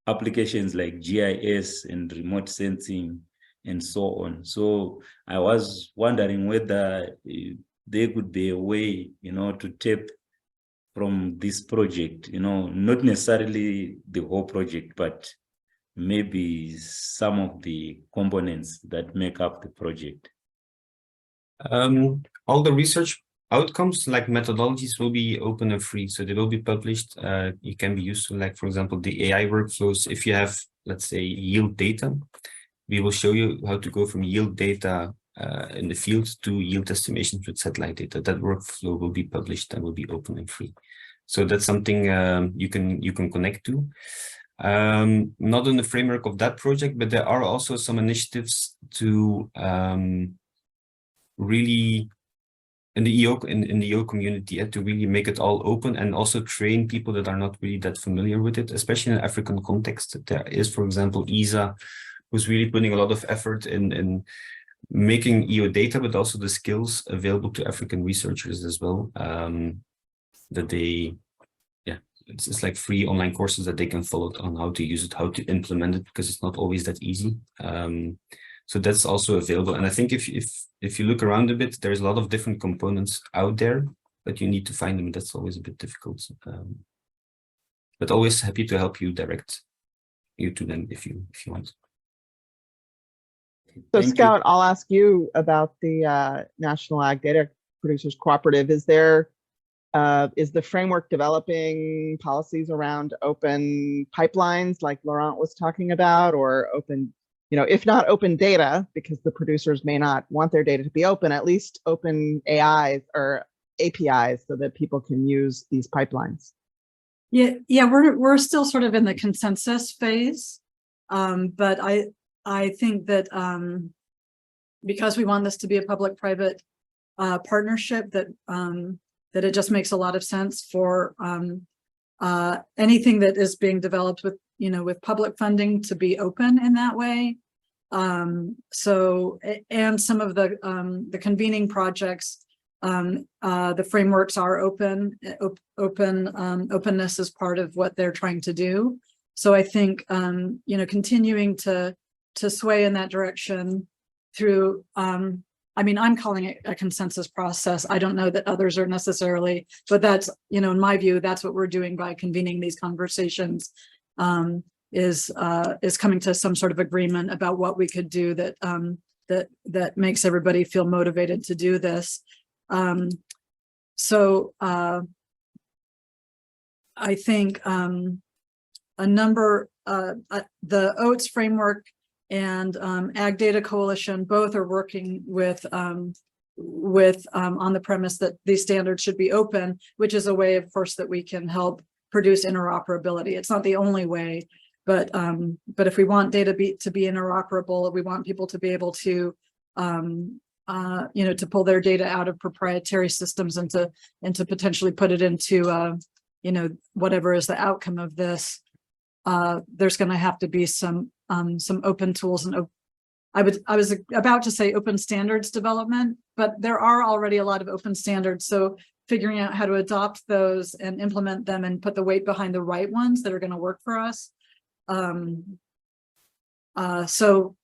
S5: applications like GIS and remote sensing and so on. So I was wondering whether there could be a way, you know, to tap from this project, you know, not necessarily the whole project, but maybe some of the components that make up the project.
S6: All the research outcomes, like methodologies, will be open and free, so they will be published. You can be used to, like, for example, the AI workflows. If you have, let's say, yield data, we will show you how to go from yield data in the field to yield estimations with satellite data. That workflow will be published and will be open and free. So that's something you can connect to. Not in the framework of that project, but there are also some initiatives to really in the EO community to really make it all open and also train people that are not really that familiar with it, especially in an African context. There is, for example, ISA, who's really putting a lot of effort in making EO data, but also the skills available to African researchers as well. That they, it's like free online courses that they can follow on how to use it, how to implement it, because it's not always that easy. So that's also available. And I think if you look around a bit, there's a lot of different components out there, but you need to find them. That's always a bit difficult. But always happy to help you direct you to them if you want.
S1: So
S5: Thank
S1: Scout, I'll ask you about the National Ag Data Producers Cooperative. Is the framework developing policies around open pipelines like Laurent was talking about, or open, if not open data, because the producers may not want their data to be open, at least open AIs or APIs so that people can use these pipelines?
S4: Yeah, we're still sort of in the consensus phase, but I think that because we want this to be a public-private partnership, that it just makes a lot of sense for anything that is being developed with public funding to be open in that way. So, and some of the convening projects, the frameworks are open. Openness is part of what they're trying to do. So I think continuing to sway in that direction through, I'm calling it a consensus process. I don't know that others are necessarily, but that's, in my view, that's what we're doing by convening these conversations, is coming to some sort of agreement about what we could do that makes everybody feel motivated to do this. So I think a number, the OATS framework and Ag Data Coalition both are working with on the premise that these standards should be open, which is a way, of course, that we can help produce interoperability. It's not the only way, but if we want data to be interoperable, we want people to be able to to pull their data out of proprietary systems and to potentially put it into whatever is the outcome of this. There's going to have to be some open tools, and I was about to say open standards development, but there are already a lot of open standards. So figuring out how to adopt those and implement them and put the weight behind the right ones that are going to work for us. So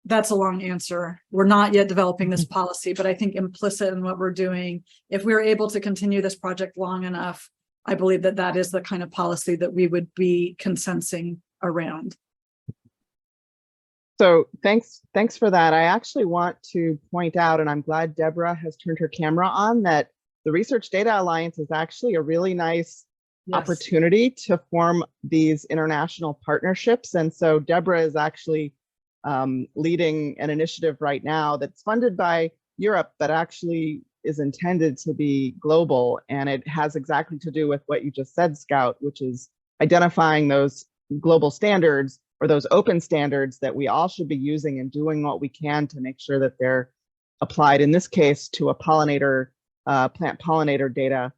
S4: that's a long answer. We're not yet developing this policy, but I think implicit in what we're doing, if we're able to continue this project long enough, I believe that that is the kind of policy that we would be consenting around.
S1: So thanks for that. I actually want to point out, and I'm glad Deborah has turned her camera on, that the Research Data Alliance is actually a really nice opportunity to form these international partnerships. And so Deborah is actually leading an initiative right now that's funded by Europe, but actually is intended to be global. And it has exactly to do with what you just said, Scout, which is identifying those global standards or those open standards that we all should be using and doing what we can to make sure that they're applied, in this case, to a pollinator, plant pollinator data,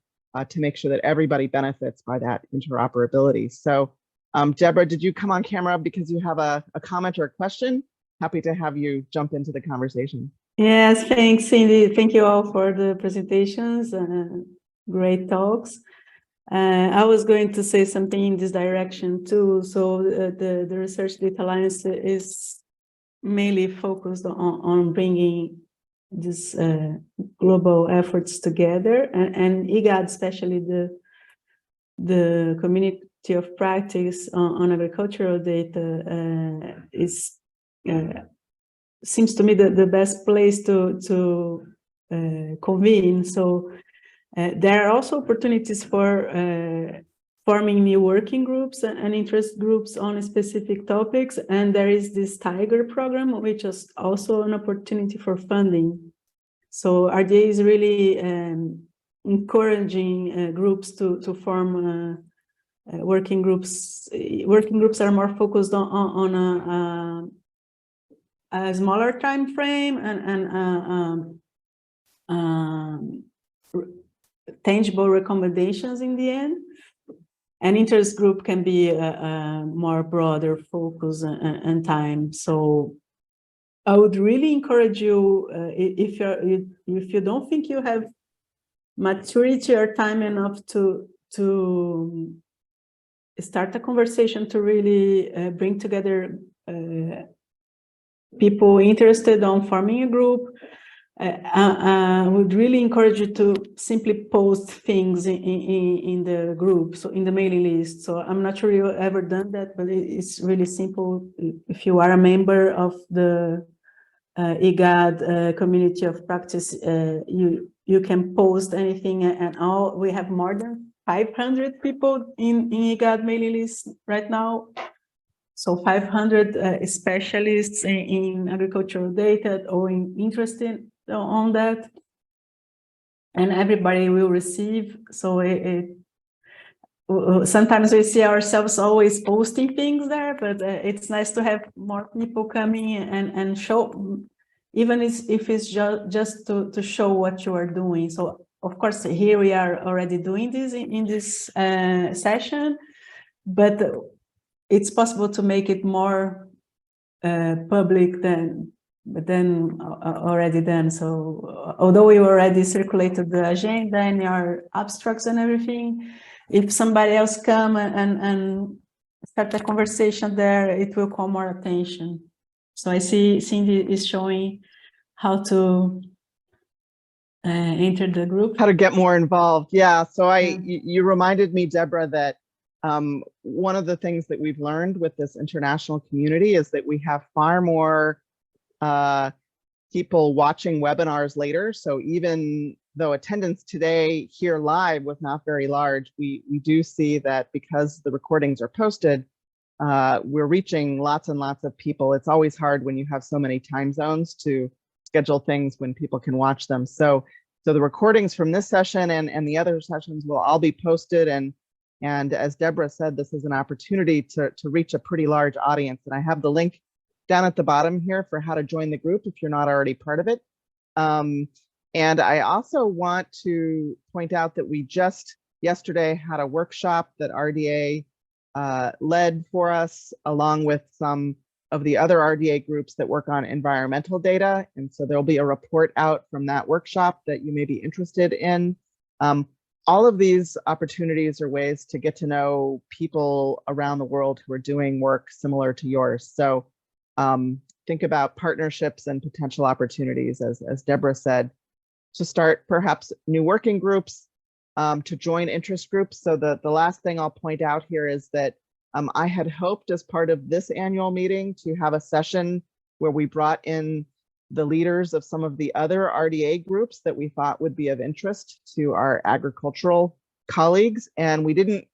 S1: to make sure that everybody benefits by that interoperability. So Deborah, did you come on camera because you have a comment or a question? Happy to have you jump into the conversation.
S7: Yes, thanks, Cindy. Thank you all for the presentations, great talks. I was going to say something in this direction too. So the Research Data Alliance is mainly focused on bringing these global efforts together, and IGAD, especially the community of practice on agricultural data, seems to me the best place to convene. So There are also opportunities for forming new working groups and interest groups on specific topics. And there is this Tiger program, which is also an opportunity for funding. So RDA is really encouraging groups to form working groups. Working groups are more focused on a smaller time frame and tangible recommendations in the end. An interest group can be a more broader focus and time. So I would really encourage you, if you don't think you have maturity or time enough to start a conversation to really bring together people interested on forming a group, I would really encourage you to simply post things in the group, so in the mailing list. So I'm not sure you've ever done that, but it's really simple. If you are a member of the IGAD community of practice, you can post anything, and all. We have more than 500 people in IGAD mailing list right now. So 500 specialists in agricultural data or interested on that, and everybody will receive. So sometimes we see ourselves always posting things there, but it's nice to have more people coming and show, even if it's just to show what you are doing. So of course, here we are already doing this in this session, but it's possible to make it more public than already done. So although we already circulated the agenda and our abstracts and everything, if somebody else come and start a conversation there, it will call more attention. So I see Cindy is showing how to enter the group.
S1: How to get more involved. Yeah, so you reminded me, Deborah, that one of the things that we've learned with this international community is that we have far more people watching webinars later. So even though attendance today here live was not very large, we do see that because the recordings are posted, we're reaching lots and lots of people. It's always hard when you have so many time zones to schedule things when people can watch them. So the recordings from this session and the other sessions will all be posted, and as Deborah said, this is an opportunity to reach a pretty large audience. And I have the link down at the bottom here for how to join the group if you're not already part of it. And I also want to point out that we just yesterday had a workshop that RDA led for us, along with some of the other RDA groups that work on environmental data. And so there'll be a report out from that workshop that you may be interested in. All of these opportunities are ways to get to know people around the world who are doing work similar to yours. So think about partnerships and potential opportunities, as Deborah said, to start perhaps new working groups, to join interest groups. So the last thing I'll point out here is that I had hoped as part of this annual meeting to have a session where we brought in the leaders of some of the other RDA groups that we thought would be of interest to our agricultural colleagues. And we didn't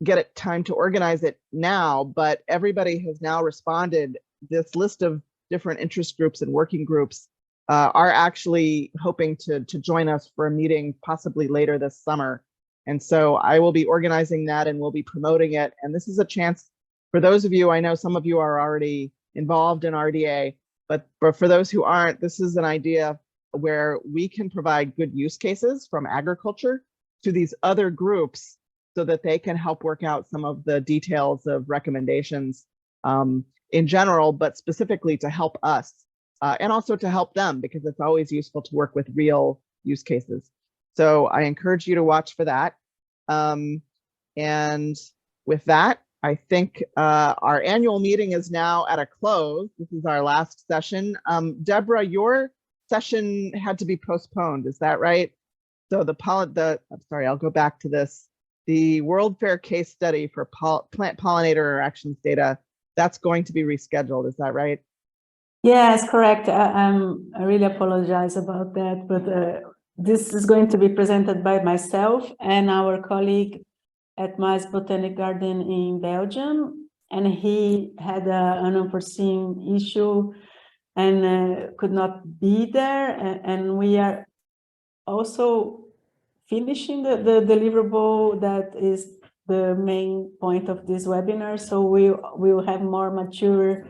S1: get it time to organize it now, but everybody has now responded. This list of different interest groups and working groups are actually hoping to join us for a meeting possibly later this summer. And so I will be organizing that and we'll be promoting it. And this is a chance for those of you, I know some of you are already involved in RDA, but for those who aren't, this is an idea where we can provide good use cases from agriculture to these other groups so that they can help work out some of the details of recommendations in general, but specifically to help us and also to help them, because it's always useful to work with real use cases. So I encourage you to watch for that. And with that, I think our annual meeting is now at a close. This is our last session. Deborah, your session had to be postponed, is that right? So I'm sorry, I'll go back to this. The World Fair case study for plant pollinator interactions data, that's going to be rescheduled, is that right?
S7: Yes, correct. I really apologize about that, but this is going to be presented by myself and our colleague at Maas Botanic Garden in Belgium, and he had an unforeseen issue and could not be there, and we are also finishing the deliverable that is the main point of this webinar. So we will have more mature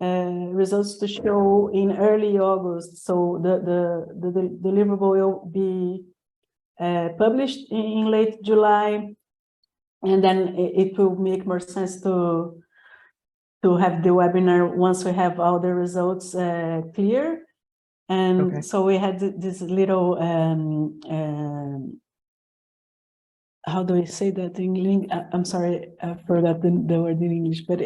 S7: results to show in early August. So the deliverable will be published in late July, and then it will make more sense to have the webinar once we have all the results clear. And
S1: Okay.
S7: so we had this little, how do I say that in English? I'm sorry, I forgot the word in English, but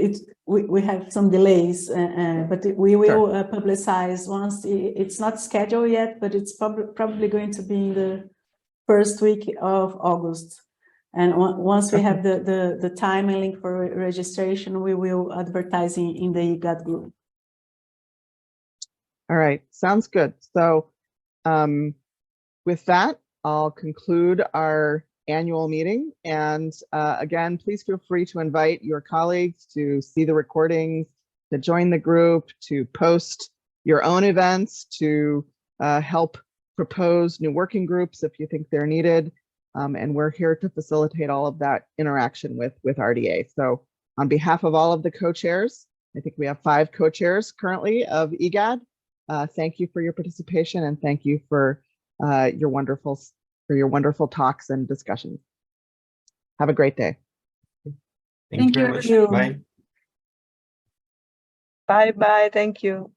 S7: we have some delays, but we will publicize once it's not scheduled yet, but it's probably going to be in the first week of August. And once we have the time and link for registration, we will advertise in the IGAD group.
S1: All right, sounds good. So with that, I'll conclude our annual meeting. And again, please feel free to invite your colleagues to see the recordings, to join the group, to post your own events, to help propose new working groups if you think they're needed. And we're here to facilitate all of that interaction with RDA. So on behalf of all of the co-chairs, I think we have 5 co-chairs currently of IGAD. Thank you for your participation, and thank you for your wonderful talks and discussions. Have a great day.
S6: Thank you very much. Bye.
S8: Bye bye. Thank you.